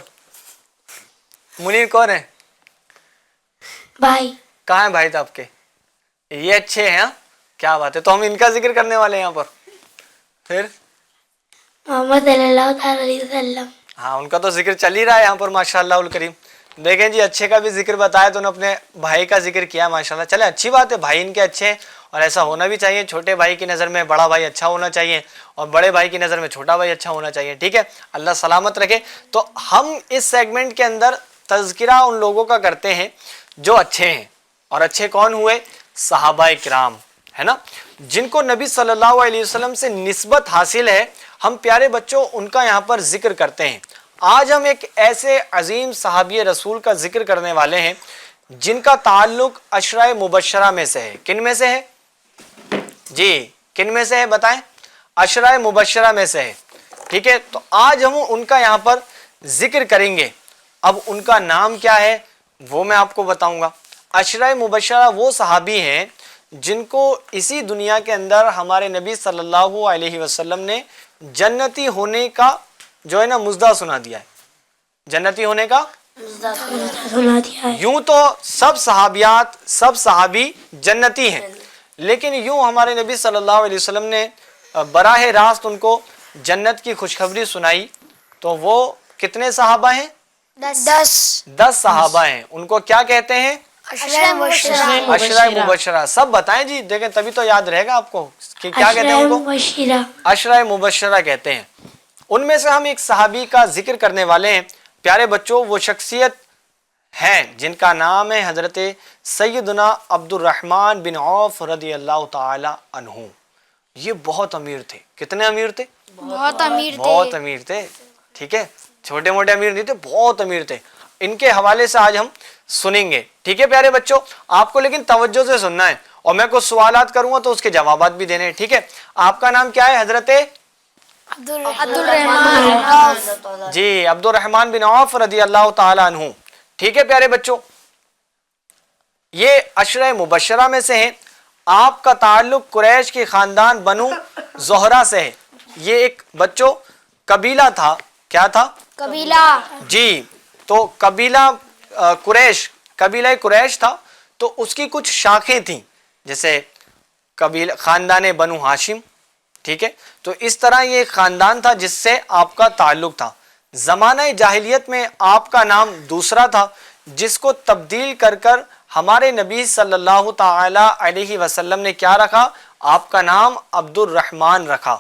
منیر کون ہے؟ بھائی. کہاں ہیں بھائی تو آپ کے؟ یہ اچھے ہیں, کیا بات ہے. تو ہم ان کا ذکر کرنے والے ہیں یہاں پر. پھر محمد صلی اللہ تعالی علیہ وسلم. ہاں ان کا تو ذکر چل ہی رہا ہے یہاں پر ماشاءاللہ الکریم. دیکھیں جی اچھے کا بھی ذکر بتایا تو انہوں نے اپنے بھائی کا ذکر کیا ماشاءاللہ. چلے اچھی بات ہے, بھائی ان کے اچھے ہیں اور ایسا ہونا بھی چاہیے. چھوٹے بھائی کی نظر میں بڑا بھائی اچھا ہونا چاہیے اور بڑے بھائی کی نظر میں چھوٹا بھائی اچھا ہونا چاہیے. ٹھیک ہے, اللہ سلامت رکھے. تو ہم اس سیگمنٹ کے اندر تذکرہ ان لوگوں کا کرتے ہیں جو اچھے ہیں. اور اچھے کون ہوئے؟ صحابہ کرام, ہے نا, جن کو نبی صلی اللہ علیہ وسلم سے نسبت حاصل ہے. ہم پیارے بچوں ان کا یہاں پر ذکر کرتے ہیں. آج ہم ایک ایسے عظیم صحابی رسول کا ذکر کرنے والے ہیں جن کا تعلق عشرہ مبشرہ میں سے ہے. کن میں سے ہے جی, کن میں سے ہے بتائیں؟ عشرہ مبشرہ میں سے ہے. ٹھیک ہے, تو آج ہم ان کا یہاں پر ذکر کریں گے. اب ان کا نام کیا ہے وہ میں آپ کو بتاؤں گا. عشرہ مبشرہ وہ صحابی ہیں جن کو اسی دنیا کے اندر ہمارے نبی صلی اللہ علیہ وسلم نے جنتی ہونے کا جو ہے نا مزدہ سنا دیا ہے. جنتی ہونے کا سنا دیا ہے. یوں تو سب صحابیات سب صحابی جنتی ہیں, لیکن یوں ہمارے نبی صلی اللہ علیہ وسلم نے براہ راست ان کو جنت کی خوشخبری سنائی. تو وہ کتنے صحابہ ہیں؟ 10 صحابہ ہیں. ان کو کیا کہتے ہیں؟ عشرہ مبشرہ. سب بتائیں جی, دیکھیں تبھی تو یاد رہے گا آپ کو کہ کیا کہتے ہیں ان کو. مبشرہ. عشرہ مبشرہ کہتے ہیں. ان میں سے ہم ایک صحابی کا ذکر کرنے والے ہیں. پیارے بچوں وہ شخصیت ہیں جن کا نام ہے حضرت سیدنا عبد الرحمن بن عوف رضی اللہ تعالی عنہ. یہ بہت امیر تھے. کتنے امیر تھے؟ بہت امیر بہت امیر تھے. ٹھیک ہے, چھوٹے موٹے امیر نہیں تھے, بہت امیر تھے. ان کے حوالے سے آج ہم سنیں گے. ٹھیک ہے پیارے بچوں, آپ کو لیکن توجہ سے سننا ہے اور میں کچھ سوالات کروں گا تو اس کے جوابات بھی دینے ہیں. ٹھیک ہے, آپ کا نام کیا ہے؟ حضرت عبد الرحمن. جی عبد الرحمن بن عوف رضی اللہ تعالی عنہ. ٹھیک ہے پیارے بچوں, یہ عشرہ مبشرہ میں سے ہیں. آپ کا تعلق قریش کے خاندان بنو زہرہ سے ہے. یہ ایک بچوں قبیلہ تھا. کیا تھا؟ قبیلہ. جی, تو قبیلہ قریش قبیلہ قریش تھا تو اس کی کچھ شاخیں تھیں، جیسے خاندان بنو ہاشم، ٹھیک ہے، تو اس طرح یہ خاندان تھا جس سے آپ کا تعلق تھا۔ زمانہ جاہلیت میں آپ کا نام دوسرا تھا، جس کو تبدیل کر کر ہمارے نبی صلی اللہ تعالی علیہ وسلم نے کیا رکھا؟ آپ کا نام عبد الرحمن رکھا۔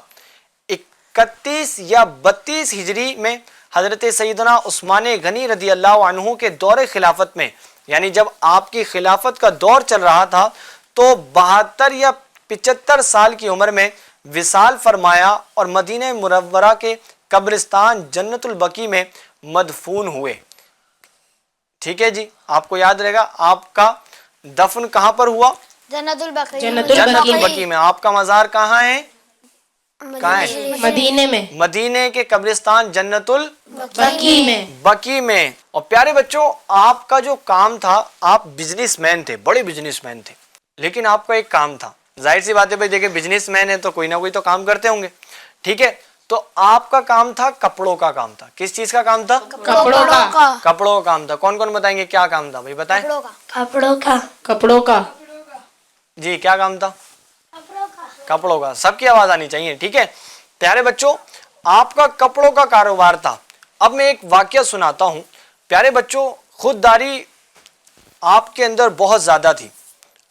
31 یا 32 ہجری میں حضرت سیدنا عثمان غنی رضی اللہ عنہ کے دور خلافت میں، یعنی جب آپ کی خلافت کا دور چل رہا تھا، تو 72 یا 75 سال کی عمر میں وصال فرمایا اور مدینہ منورہ کے قبرستان جنت البقیع میں مدفون ہوئے۔ ٹھیک ہے جی، آپ کو یاد رہے گا آپ کا دفن کہاں پر ہوا؟ جنت البقیع جنت جنت البقیع میں۔ آپ کا مزار کہاں ہے؟ کہاں ہے؟ مدینے میں، مدینے کے قبرستان جنت بقیع میں۔ اور پیارے بچوں، آپ کا جو کام تھا، آپ بزنس مین تھے، بڑے بزنس مین تھے، لیکن آپ کا ایک کام تھا، ظاہر سی بات ہے بھائی، دیکھیں بزنس مین ہے تو کوئی نہ کوئی تو کام کرتے ہوں گے، ٹھیک ہے، تو آپ کا کام تھا کپڑوں کا کام تھا۔ کس چیز کا کام تھا؟ کپڑوں کا، کپڑوں کا کام تھا۔ کون کون بتائیں گے کیا کام تھا بھائی؟ بتائیں کپڑوں کا، جی، کیا کام تھا؟ کپڑوں کا۔ سب کی آواز آنی چاہیے، ٹھیک ہے پیارے بچوں، آپ کا کپڑوں کا کاروبار تھا۔ اب میں ایک واقعہ سناتا ہوں پیارے بچوں، خودداری آپ کے اندر بہت زیادہ تھی،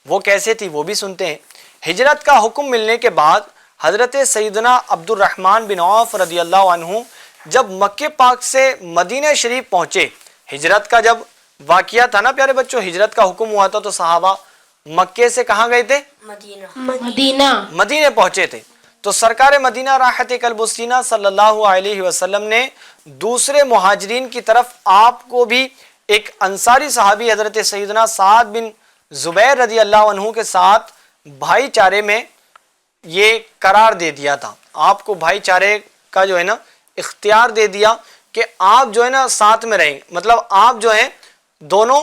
وہ کیسے تھی وہ بھی سنتے ہیں۔ ہجرت کا حکم ملنے کے بعد حضرت سیدنا عبد الرحمن بن عوف رضی اللہ عنہ جب مکہ پاک سے مدینہ شریف پہنچے، ہجرت کا جب واقعہ تھا نا پیارے بچوں، ہجرت کا حکم ہوا تھا تو صحابہ مکے سے کہاں گئے تھے؟ مدینہ پہنچے تھے۔ تو سرکار مدینہ راحت قلب و سینہ صلی اللہ علیہ وسلم نے دوسرے مہاجرین کی طرف آپ کو بھی ایک انصاری صحابی حضرت سیدنا سعد بن زبیر رضی اللہ عنہ کے ساتھ بھائی چارے میں یہ قرار دے دیا تھا۔ آپ کو بھائی چارے کا جو ہے نا اختیار دے دیا کہ آپ جو ہے نا ساتھ میں رہیں، مطلب آپ جو ہیں دونوں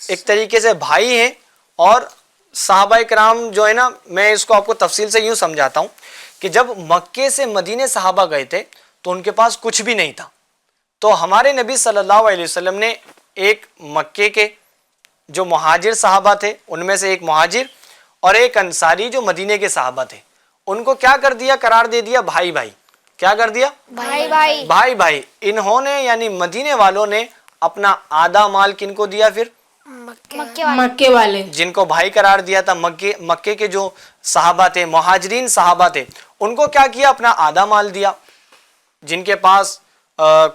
ایک طریقے سے بھائی ہیں۔ اور صحابہ کرام جو ہے نا، میں اس کو آپ کو تفصیل سے یوں سمجھاتا ہوں کہ جب مکے سے مدینے صحابہ گئے تھے تو ان کے پاس کچھ بھی نہیں تھا، تو ہمارے نبی صلی اللہ علیہ وسلم نے ایک مکے کے جو مہاجر صحابہ تھے ان میں سے ایک مہاجر اور ایک انصاری جو مدینے کے صحابہ تھے، ان کو کیا کر دیا؟ قرار دے دیا بھائی بھائی۔ کیا کر دیا؟ بھائی بھائی۔ انہوں نے یعنی مدینے والوں نے اپنا آدھا مال کن کو دیا؟ پھر مکے والے، جن کو بھائی قرار دیا تھا، مکے کے جو صحابہ تھے، مہاجرین صحابہ تھے، ان کو کیا کیا؟ اپنا آدھا مال دیا۔ جن کے پاس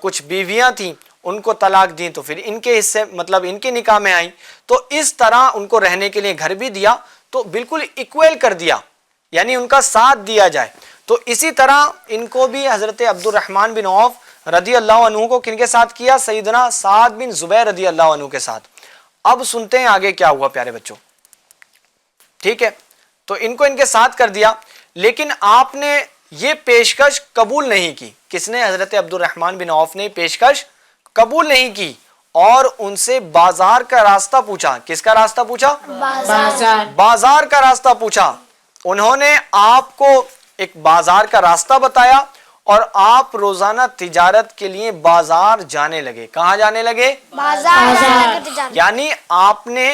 کچھ بیویاں تھیں ان کو طلاق دی تو پھر ان کے حصے، مطلب ان کے نکاح میں آئیں، تو اس طرح ان کو رہنے کے لیے گھر بھی دیا، تو بالکل ایکویل کر دیا، یعنی ان کا ساتھ دیا جائے۔ تو اسی طرح ان کو بھی حضرت عبد الرحمن بن عوف رضی اللہ عنہ کو کن کے ساتھ کیا؟ سیدنا سعد بن زبیر رضی اللہ عنہ کے ساتھ۔ اب سنتے ہیں آگے کیا ہوا پیارے بچوں، ٹھیک ہے، تو ان کو ان کے ساتھ کر دیا، لیکن آپ نے یہ پیشکش قبول نہیں کی۔ کس نے؟ حضرت عبد الرحمن بن عوف نے پیشکش قبول نہیں کی اور ان سے بازار کا راستہ پوچھا۔ کس کا راستہ پوچھا؟ بازار کا راستہ پوچھا۔ انہوں نے آپ کو ایک بازار کا راستہ بتایا اور آپ روزانہ تجارت کے لیے بازار جانے لگے۔ کہاں جانے لگے؟ بازار۔ یعنی آپ نے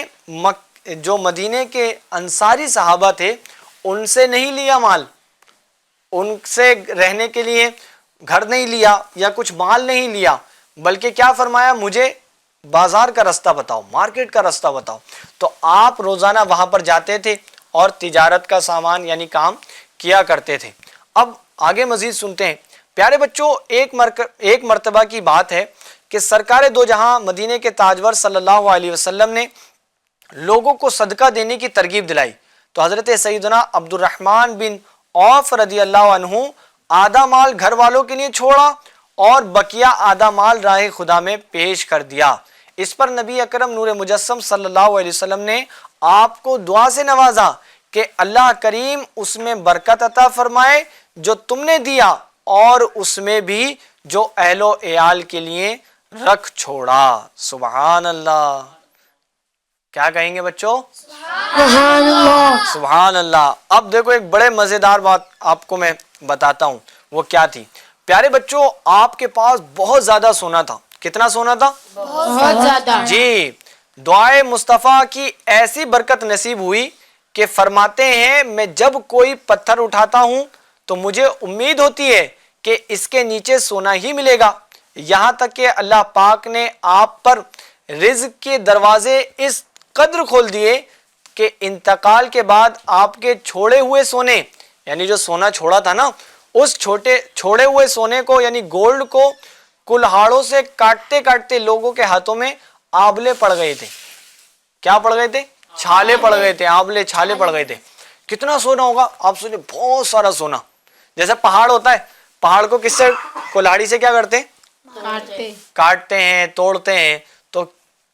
جو مدینے کے انصاری صحابہ تھے ان سے نہیں لیا مال، ان سے رہنے کے لیے گھر نہیں لیا یا کچھ مال نہیں لیا، بلکہ کیا فرمایا؟ مجھے بازار کا راستہ بتاؤ، مارکیٹ کا راستہ بتاؤ۔ تو آپ روزانہ وہاں پر جاتے تھے اور تجارت کا سامان یعنی کام کیا کرتے تھے۔ اب آگے مزید سنتے ہیں پیارے بچوں، ایک مرتبہ کی بات ہے کہ سرکار دو جہاں مدینے کے تاجور صلی اللہ علیہ وسلم نے لوگوں کو صدقہ دینے کی ترغیب دلائی، تو حضرت سیدنا عبد الرحمن بن عوف رضی اللہ عنہ آدھا مال گھر والوں کے لیے چھوڑا اور بقیہ آدھا مال راہ خدا میں پیش کر دیا۔ اس پر نبی اکرم نور مجسم صلی اللہ علیہ وسلم نے آپ کو دعا سے نوازا کہ اللہ کریم اس میں برکت عطا فرمائے جو تم نے دیا، اور اس میں بھی جو اہل و عیال کے لیے رکھ چھوڑا۔ سبحان اللہ۔ کیا کہیں گے بچوں؟ سبحان اللہ، سبحان اللہ۔ اب دیکھو ایک بڑے مزیدار بات آپ کو میں بتاتا ہوں، وہ کیا تھی پیارے بچوں؟ آپ کے پاس بہت زیادہ سونا تھا۔ کتنا سونا تھا؟ بہت زیادہ۔ جی، دعائے مصطفیٰ کی ایسی برکت نصیب ہوئی کہ فرماتے ہیں میں جب کوئی پتھر اٹھاتا ہوں تو مجھے امید ہوتی ہے کہ اس کے نیچے سونا ہی ملے گا، یہاں تک کہ اللہ پاک نے آپ پر رزق کے دروازے اس قدر کھول دیے کہ انتقال کے بعد آپ کے چھوڑے ہوئے سونے، یعنی جو سونا چھوڑا تھا نا، اس چھوڑے ہوئے سونے کو یعنی گولڈ کو کلہاڑوں سے کاٹتے کاٹتے لوگوں کے ہاتھوں میں آبلے پڑ گئے تھے۔ کیا پڑ گئے تھے؟ چھالے پڑ گئے تھے، آبلے چھالے پڑ گئے تھے۔ کتنا سونا ہوگا آپ سوچیں، بہت سارا سونا۔ جیسے پہاڑ ہوتا ہے، پہاڑ کو کس سے، کلہاڑی سے کیا کرتے ہیں؟ کاٹتے ہیں، توڑتے ہیں، تو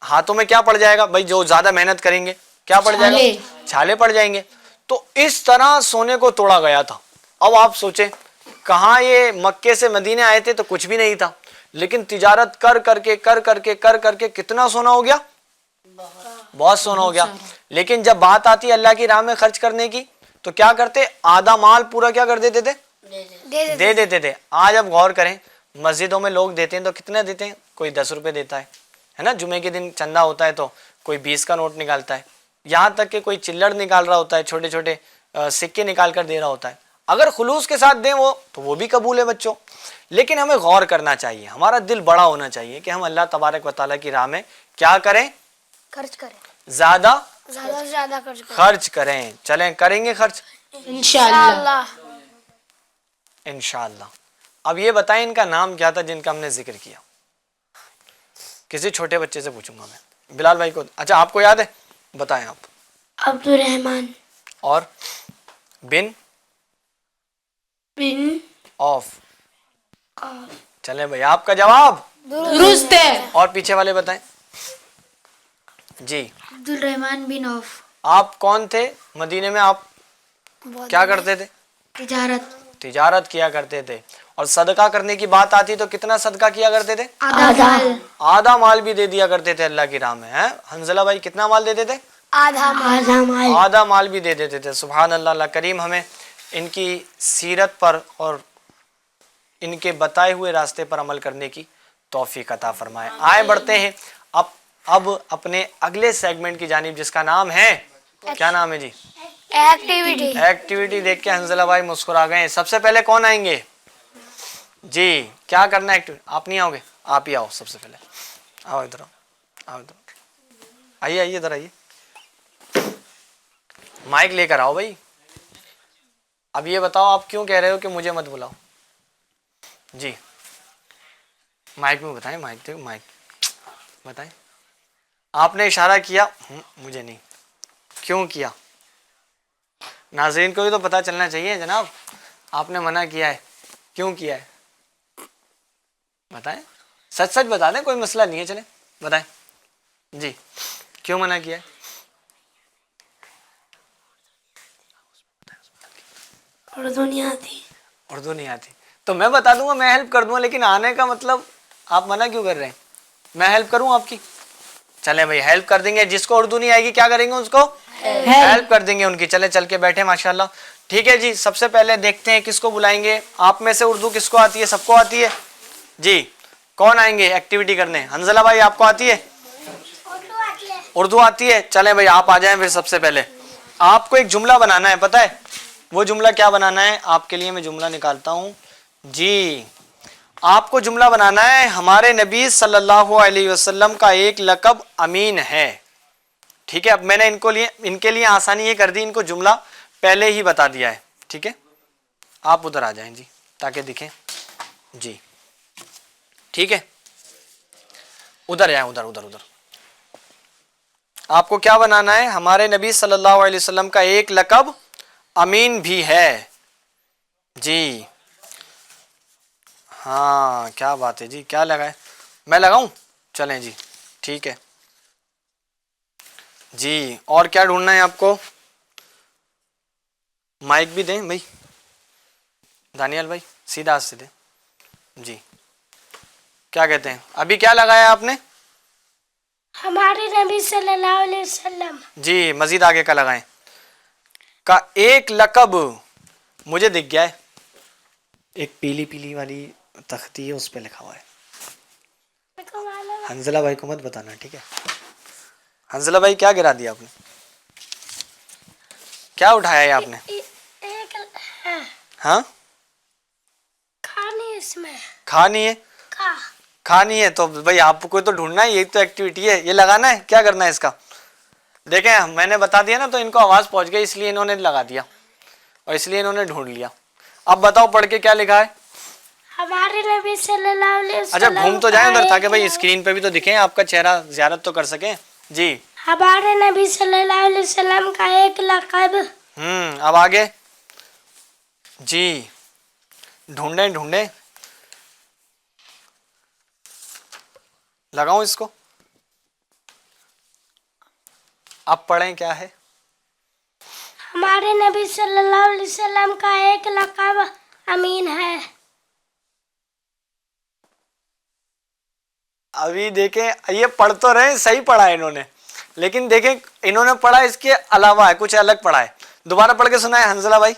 ہاتھوں میں کیا پڑ جائے گا بھائی؟ جو زیادہ محنت کریں گے کیا پڑ جائے گا؟ چھالے پڑ جائیں گے۔ تو اس طرح سونے کو توڑا گیا تھا۔ اب آپ سوچیں، کہاں یہ مکے سے مدینے آئے تھے تو کچھ بھی نہیں تھا، لیکن تجارت کر کر کے کتنا سونا ہو گیا؟ بہت سونا ہو گیا۔ لیکن جب بات آتی ہے اللہ کی راہ میں خرچ کرنے کی تو کیا کرتے؟ آدھا مال پورا کیا کر دیتے تھے؟ دے دیتے تھے۔ آج اب غور کریں، مسجدوں میں لوگ دیتے ہیں تو کتنے دیتے ہیں؟ کوئی 10 روپے دیتا ہے نا، جمعے کے دن چندہ ہوتا ہے تو کوئی 20 کا نوٹ نکالتا ہے، یہاں تک کہ کوئی چلڑ نکال رہا ہوتا ہے، چھوٹے چھوٹے سکے نکال کر دے رہا ہوتا ہے۔ اگر خلوص کے ساتھ دیں وہ تو وہ بھی قبول ہے بچوں، لیکن ہمیں غور کرنا چاہیے، ہمارا دل بڑا ہونا چاہیے کہ ہم اللہ تبارک و تعالیٰ کی راہ میں کیا کریں؟ خرچ کریں، زیادہ زیادہ سے زیادہ خرچ کریں۔ چلیں کریں گے خرچ انشاءاللہ۔ انشاءاللہ۔ اب یہ بتائیں ان کا نام کیا تھا جن کا ہم نے ذکر کیا؟ کسی چھوٹے بچے سے پوچھوں گا میں، بلال بھائی کو، اچھا آپ کو یاد ہے؟ بتائیں آپ۔ عبد الرحمن اور بن آف۔ چلیں بھائی آپ کا جواب درست ہے۔ اور پیچھے والے بتائیں جی۔ عبد الرحمن بن عوف۔ آپ کون تھے مدینے میں؟ آپ کیا کرتے تھے؟ تجارت کیا کرتے تھے، اور صدقہ کرنے کی بات آتی تو کتنا صدقہ کیا کرتے تھے؟ آدھا مال بھی دے دیا کرتے تھے اللہ کی راہ میں۔ حنزلہ بھائی کتنا مال دیتے تھے؟ آدھا مال بھی دے دیتے تھے۔ سبحان اللہ۔ اللہ کریم ہمیں ان کی سیرت پر اور ان کے بتائے ہوئے راستے پر عمل کرنے کی توفیق عطا فرمائے۔ آئے بڑھتے ہیں اب اپنے اگلے سیگمنٹ کی جانب، جس کا نام ہے، کیا نام ہے جی؟ ایکٹیویٹی۔ دیکھ کے حنزلہ بھائی مسکرا گئے۔ سب سے پہلے کون آئیں گے جی؟ کیا کرنا ہے ایکٹیویٹی؟ آپ نہیں آؤ گے؟ آپ ہی آؤ سب سے پہلے۔ آؤ ادھر آؤ ادھر آئیے ادھر آئیے، مائک لے کر آؤ بھائی۔ اب یہ بتاؤ آپ کیوں کہہ رہے ہو کہ مجھے مت بلاؤ جی؟ مائک میں بتائیں، مائک بتائیں۔ آپ نے اشارہ کیا، مجھے نہیں، کیوں کیا؟ ناظرین کو بھی تو پتہ چلنا چاہیے جناب، آپ نے منع کیا ہے، کیوں کیا ہے؟ بتائیں، سچ بتا دیں، کوئی مسئلہ نہیں ہے، چلیں بتائیں جی، کیوں منع کیا ہے؟ اردو نہیں آتی تو میں بتا دوں گا، میں ہیلپ کر دوں گا، لیکن آنے کا مطلب آپ منع کیوں کر رہے ہیں؟ میں ہیلپ کروں آپ کی؟ چلیں بھائی ہیلپ کر دیں گے، جس کو اردو نہیں آئے گی کیا کریں گے؟ اس کو ہیلپ کر دیں گے ان کی۔ چلے چل کے بیٹھے ماشاءاللہ، ٹھیک ہے جی۔ سب سے پہلے دیکھتے ہیں کس کو بلائیں گے۔ آپ میں سے اردو کس کو آتی ہے؟ سب کو آتی ہے جی؟ کون آئیں گے ایکٹیویٹی کرنے؟ حنزلہ بھائی آپ کو آتی ہے؟ اردو آتی ہے؟ چلیں بھائی آپ آ جائیں پھر۔ سب سے پہلے آپ کو ایک جملہ بنانا ہے، پتہ ہے وہ جملہ کیا بنانا ہے؟ آپ کے لیے میں جملہ نکالتا ہوں جی۔ آپ کو جملہ بنانا ہے، ہمارے نبی صلی اللہ علیہ وسلم کا ایک لقب امین ہے، ٹھیک ہے؟ اب میں نے ان کے لیے آسانی یہ کر دی، ان کو جملہ پہلے ہی بتا دیا ہے، ٹھیک ہے؟ آپ ادھر آ جائیں جی تاکہ دکھیں جی، ٹھیک ہے؟ ادھر آئیں، ادھر آپ کو کیا بنانا ہے؟ ہمارے نبی صلی اللہ علیہ وسلم کا ایک لقب امین بھی ہے جی۔ ہاں کیا بات ہے جی، کیا لگائے؟ میں لگاؤں؟ چلیں جی ٹھیک ہے جی۔ اور کیا ڈھونڈنا ہے آپ کو؟ مائک بھی دیں بھائی، دانیال بھائی سیدھا ہاتھ سے دیں جی۔ کیا کہتے ہیں؟ ابھی کیا لگایا آپ نے؟ ہمارے نبی صلی اللہ علیہ وسلم جی، مزید آگے کا لگائیں، کا ایک لقب مجھے دکھ گیا ہے، ایک پیلی والی تختی ہے، اس پہ لکھا ہوا ہے۔ حنزلہ بھائی کو مت بتانا، ٹھیک ہے؟ حنزلہ بھائی کیا گرا دیا آپ نے؟ کیا اٹھایا ہے آپ نے؟ ایک ہے ہاں کھانی اس میں کھانی ہے، کا کھانی ہے تو بھائی آپ کو تو ڈھونڈنا ہے، یہی تو ایکٹیویٹی ہے، یہ لگانا ہے، کیا کرنا ہے اس کا؟ دیکھیں میں نے بتا دیا نا تو ان کو آواز پہنچ گئی، اس لیے انہوں نے لگا دیا اور اس لیے انہوں نے ڈھونڈ لیا۔ اب بتاؤ پڑھ کے کیا لکھا ہے؟ ہمارے نبی صلی اللہ علیہ اچھا وسلم گھوم تو جائیں ادھر کا تاکہ بھائی ایک اسکرین پہ بھی تو دکھیں، آپ کا چہرہ زیارت تو کر سکیں۔ جی ہمارے نبی صلی اللہ علیہ وسلم کا ایک لقب اب آگے جی ڈھونڈیں ڈھونڈیں، لگاؤں اس کو، اب پڑھیں کیا ہے؟ ہمارے نبی صلی اللہ علیہ وسلم کا ایک لقب امین ہے۔ ابھی دیکھیں یہ پڑھ تو رہے، صحیح پڑھا ہے انہوں نے، لیکن دیکھیں انہوں نے پڑھا اس کے علاوہ ہے، کچھ الگ پڑھا ہے۔ دوبارہ پڑھ کے سنائیں حنزلہ بھائی۔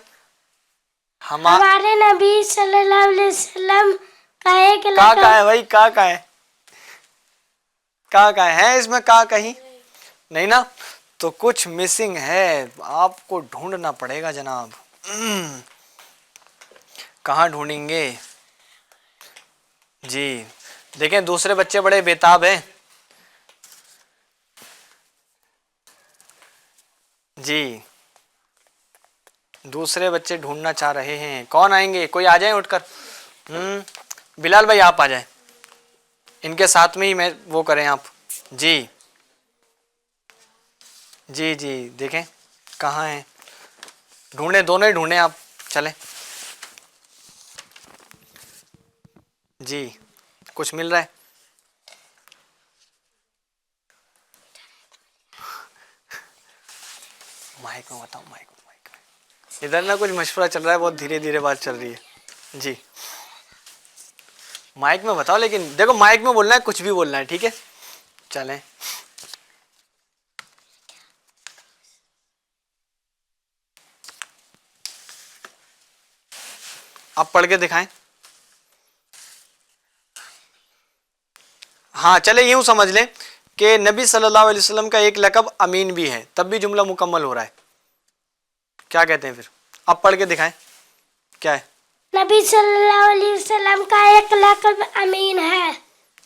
ہمارے نبی صلی اللہ علیہ وسلم کا ایک کا لقب ہے بھائی، کا ہے، کا ہے اس میں، کا کہیں نہیں نا، تو کچھ مسنگ ہے، آپ کو ڈھونڈنا پڑے گا جناب۔ کہاں ڈھونڈیں گے؟ جی دیکھیں دوسرے بچے بڑے بےتاب ہیں۔ جی دوسرے بچے ڈھونڈنا چاہ رہے ہیں، کون آئیں گے؟ کوئی آ جائیں اٹھ کر۔ بلال بھائی آپ آ جائیں، ان کے ساتھ میں ہی میں وہ کریں آپ۔ جی جی جی دیکھیں کہاں ہیں، ڈھونڈیں، دونوں ہی ڈھونڈیں آپ، چلیں۔ جی کچھ مل رہا ہے؟ مائک میں بتاؤ، مائک میں ادھر نا کچھ مشورہ چل رہا ہے، بہت دھیرے دھیرے بات چل رہی ہے۔ جی مائک میں بتاؤ، لیکن دیکھو مائک میں بولنا ہے، کچھ بھی بولنا ہے، ٹھیک ہے؟ چلیں آپ پڑھ کے دکھائیں۔ ہاں چلے یوں سمجھ لیں کہ نبی صلی اللہ علیہ وسلم کا ایک لقب امین بھی ہے، تب بھی جملہ مکمل ہو رہا ہے۔ کیا کہتے ہیں پھر؟ آپ پڑھ کے دکھائیں کیا ہے؟ نبی صلی اللہ علیہ وسلم کا ایک لقب امین ہے۔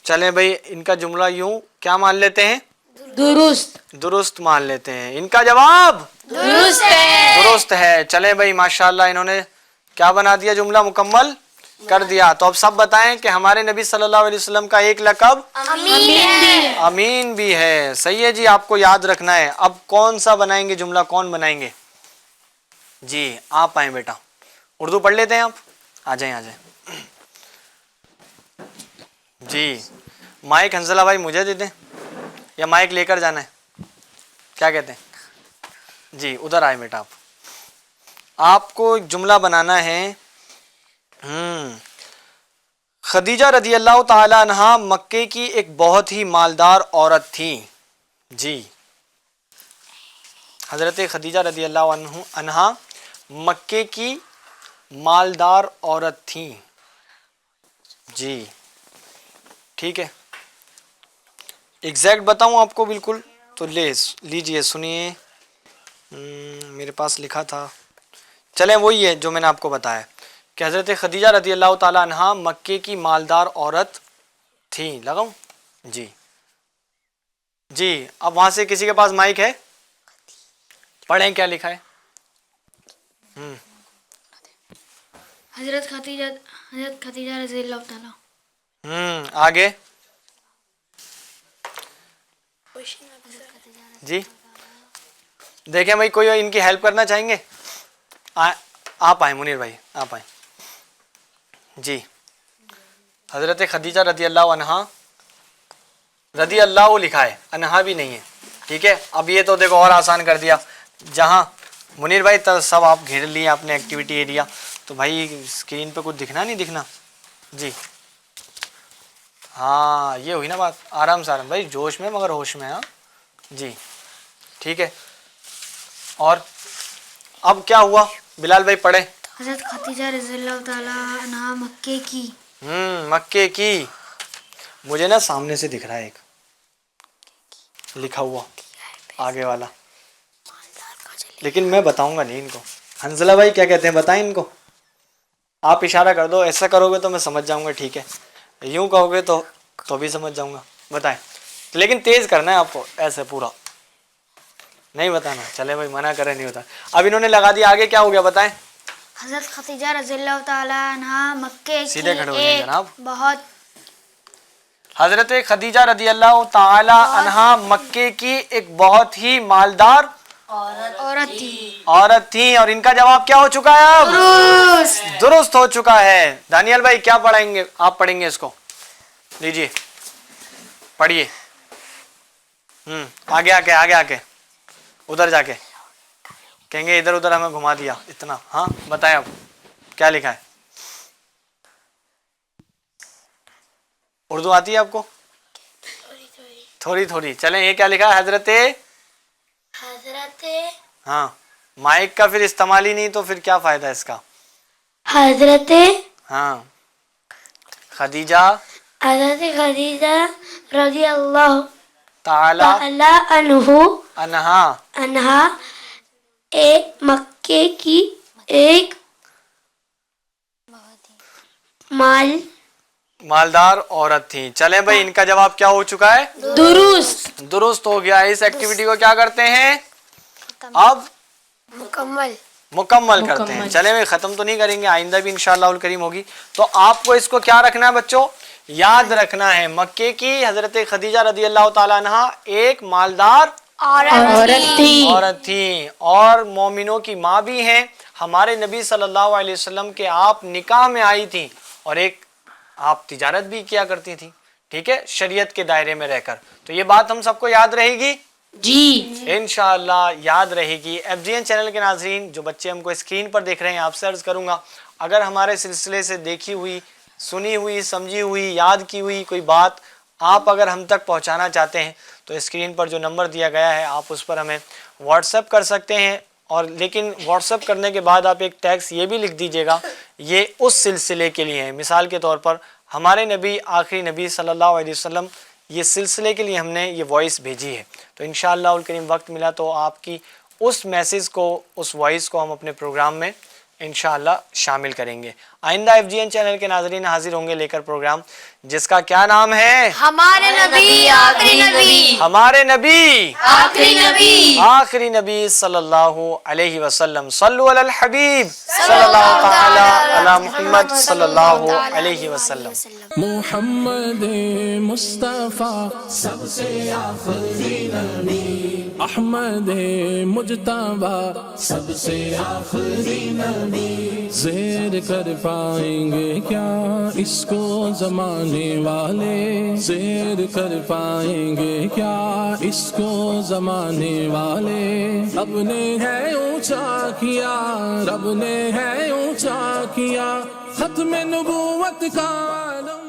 چلیں بھائی ان کا جملہ یوں کیا مان لیتے ہیں؟ درست درست مان لیتے ہیں۔ ان کا جواب درست ہے۔ درست ہے۔ چلیں بھائی ماشاءاللہ انہوں نے کیا بنا دیا، جملہ مکمل کر دیا۔ تو اب سب بتائیں کہ ہمارے نبی صلی اللہ علیہ وسلم کا ایک لقب امین بھی ہے۔ صحیح ہے جی، آپ کو یاد رکھنا ہے۔ اب کون سا بنائیں گے جملہ، کون بنائیں گے؟ جی آپ آئیں بیٹا، اردو پڑھ لیتے ہیں آپ، آ جائیں آ جائیں۔ جی مائک حنزلہ بھائی مجھے دے دیں یا مائک لے کر جانا ہے، کیا کہتے ہیں؟ جی ادھر آئے بیٹا، آپ کو ایک جملہ بنانا ہے۔ خدیجہ رضی اللہ تعالی عنہا مکے کی ایک بہت ہی مالدار عورت تھی۔ جی حضرت خدیجہ رضی اللہ عنہا مکے کی مالدار عورت تھی۔ جی ٹھیک ہے، ایگزیکٹ بتاؤں آپ کو بالکل؟ تو لیجئے سنیے، میرے پاس لکھا تھا، چلیں وہی ہے جو میں نے آپ کو بتایا کہ حضرت خدیجہ رضی اللہ تعالی عنہا مکے کی مالدار عورت تھی۔ لگاؤں؟ جی جی اب وہاں سے کسی کے پاس مائک ہے؟ پڑھیں کیا لکھا ہے۔ حضرت خدیجہ رضی اللہ تعالیٰ آگے جی دیکھیں بھائی کوئی ان کی ہیلپ کرنا چاہیں گے؟ آپ آئیں منیر بھائی، آپ آئیں۔ جی حضرت خدیجہ رضی اللہ عنہا، رضی اللہ لکھا ہے، انہا بھی نہیں ہے، ٹھیک ہے؟ اب یہ تو دیکھو اور آسان کر دیا، جہاں منیر بھائی سب آپ گھیر لیے آپ نے ایکٹیویٹی ایریا، تو بھائی اسکرین پہ کچھ دکھنا نہیں دکھنا۔ جی ہاں یہ ہوئی نا بات، آرام سے آرام بھائی، جوش میں مگر ہوش میں۔ ہاں جی ٹھیک ہے، اور اب کیا ہوا بلال بھائی پڑھیں۔ حضرت خدیجہ رضی اللہ تعالیٰ عنہا مکے کی مکے کی، مجھے نا سامنے سے دکھ رہا ہے ایک لکھا ہوا، آگے والا, لیکن میں بتاؤں گا نہیں ان کو. حنزلہ بھائی کیا کہتے ہیں بتائیں ان کو, آپ اشارہ کر دو, ایسا کرو گے تو میں سمجھ جاؤں گا ٹھیک ہے, یوں کہو گے تو بھی سمجھ جاؤں گا. بتائیں, لیکن تیز کرنا ہے آپ کو, ایسے پورا نہیں بتانا. چلے بھائی منع کرے نہیں ہوتا. اب انہوں نے لگا دیا, آگے کیا ہو گیا بتائیں. حضرت خدیجہ رضی اللہ تعالیٰ عنہا مکے سیدھے کھڑے ہو جائیں کی جناب. ایک بہت حضرت خدیجہ رضی اللہ تعالی عنہا مکے کی ایک بہت ہی مالدار عورت تھی, اور ان کا جواب کیا ہو چکا ہے اب؟ درست ہو چکا ہے. دانیال بھائی کیا پڑھائیں گے آپ؟ پڑھیں گے اس کو, لیجیے پڑھیے. آگے آ کے ادھر جا کے کہیں گے ادھر ادھر ہمیں گھما دیا اتنا. ہاں بتائیں اب کیا لکھا ہے. اردو آتی ہے آپ کو؟ تھوڑی تھوڑی. چلیں یہ کیا لکھا ہے؟ حضرت ہاں مائک کا پھر استعمال ہی نہیں تو پھر کیا فائدہ اس کا. حضرت ہاں خدیجہ رضی اللہ تعالی تعالی عنہا عنہا ایک مکے کی ایک مالدار عورت تھی. چلیں بھائی ان کا جواب کیا ہو چکا ہے؟ درست ہو گیا. اس ایکٹیویٹی کو کیا کرتے ہیں اب؟ مکمل کرتے ہیں. چلیں بھائی ختم تو نہیں کریں گے, آئندہ بھی انشاءاللہ الکریم ہوگی. تو آپ کو اس کو کیا رکھنا ہے بچوں؟ یاد رکھنا ہے مکے کی حضرت خدیجہ رضی اللہ تعالی عنہا ایک مالدار عورت تھی, اور مومنوں کی ماں بھی ہیں. ہمارے نبی صلی اللہ علیہ وسلم کے آپ نکاح میں آئی تھی, اور ایک آپ تجارت بھی کیا کرتی تھی, ٹھیک ہے, شریعت کے دائرے میں رہ کر. تو یہ بات ہم سب کو یاد رہے گی جی انشاءاللہ یاد رہے گی. FGN چینل کے ناظرین, جو بچے ہم کو اسکرین پر دیکھ رہے ہیں, آپ سے عرض کروں گا اگر ہمارے سلسلے سے دیکھی ہوئی, سنی ہوئی, سمجھی ہوئی, یاد کی ہوئی کوئی بات آپ اگر ہم تک پہنچانا چاہتے ہیں تو اسکرین پر جو نمبر دیا گیا ہے آپ اس پر ہمیں واٹس ایپ کر سکتے ہیں. اور لیکن واٹس ایپ کرنے کے بعد آپ ایک ٹیکسٹ یہ بھی لکھ دیجئے گا, یہ اس سلسلے کے لیے ہے. مثال کے طور پر ہمارے نبی آخری نبی صلی اللہ علیہ وسلم, یہ سلسلے کے لیے ہم نے یہ وائس بھیجی ہے. تو انشاءاللہ الکریم وقت ملا تو آپ کی اس میسیج کو, اس وائس کو ہم اپنے پروگرام میں انشاءاللہ شامل کریں گے. آئندہ FGN چینل کے ناظرین حاضر ہوں گے لے کر پروگرام جس کا کیا نام ہے؟ ہمارے نبی آخری نبی, ہمارے نبی آخری نبی, آخری نبی صلی اللہ علیہ وسلم. صلو علی الحبیب صلی اللہ تعالی علی محمد صلی اللہ علیہ وسلم. محمد مصطفیٰ سب سے آخری نبی, احمد مجتبیٰ سب سے آخری نبی. زیر کر پائیں گے کیا اس کو زمانے والے, زیر کر پائیں گے کیا اس کو زمانے والے. رب نے ہے اونچا کیا, رب نے ہے اونچا کیا, ختم نبوت کا عالم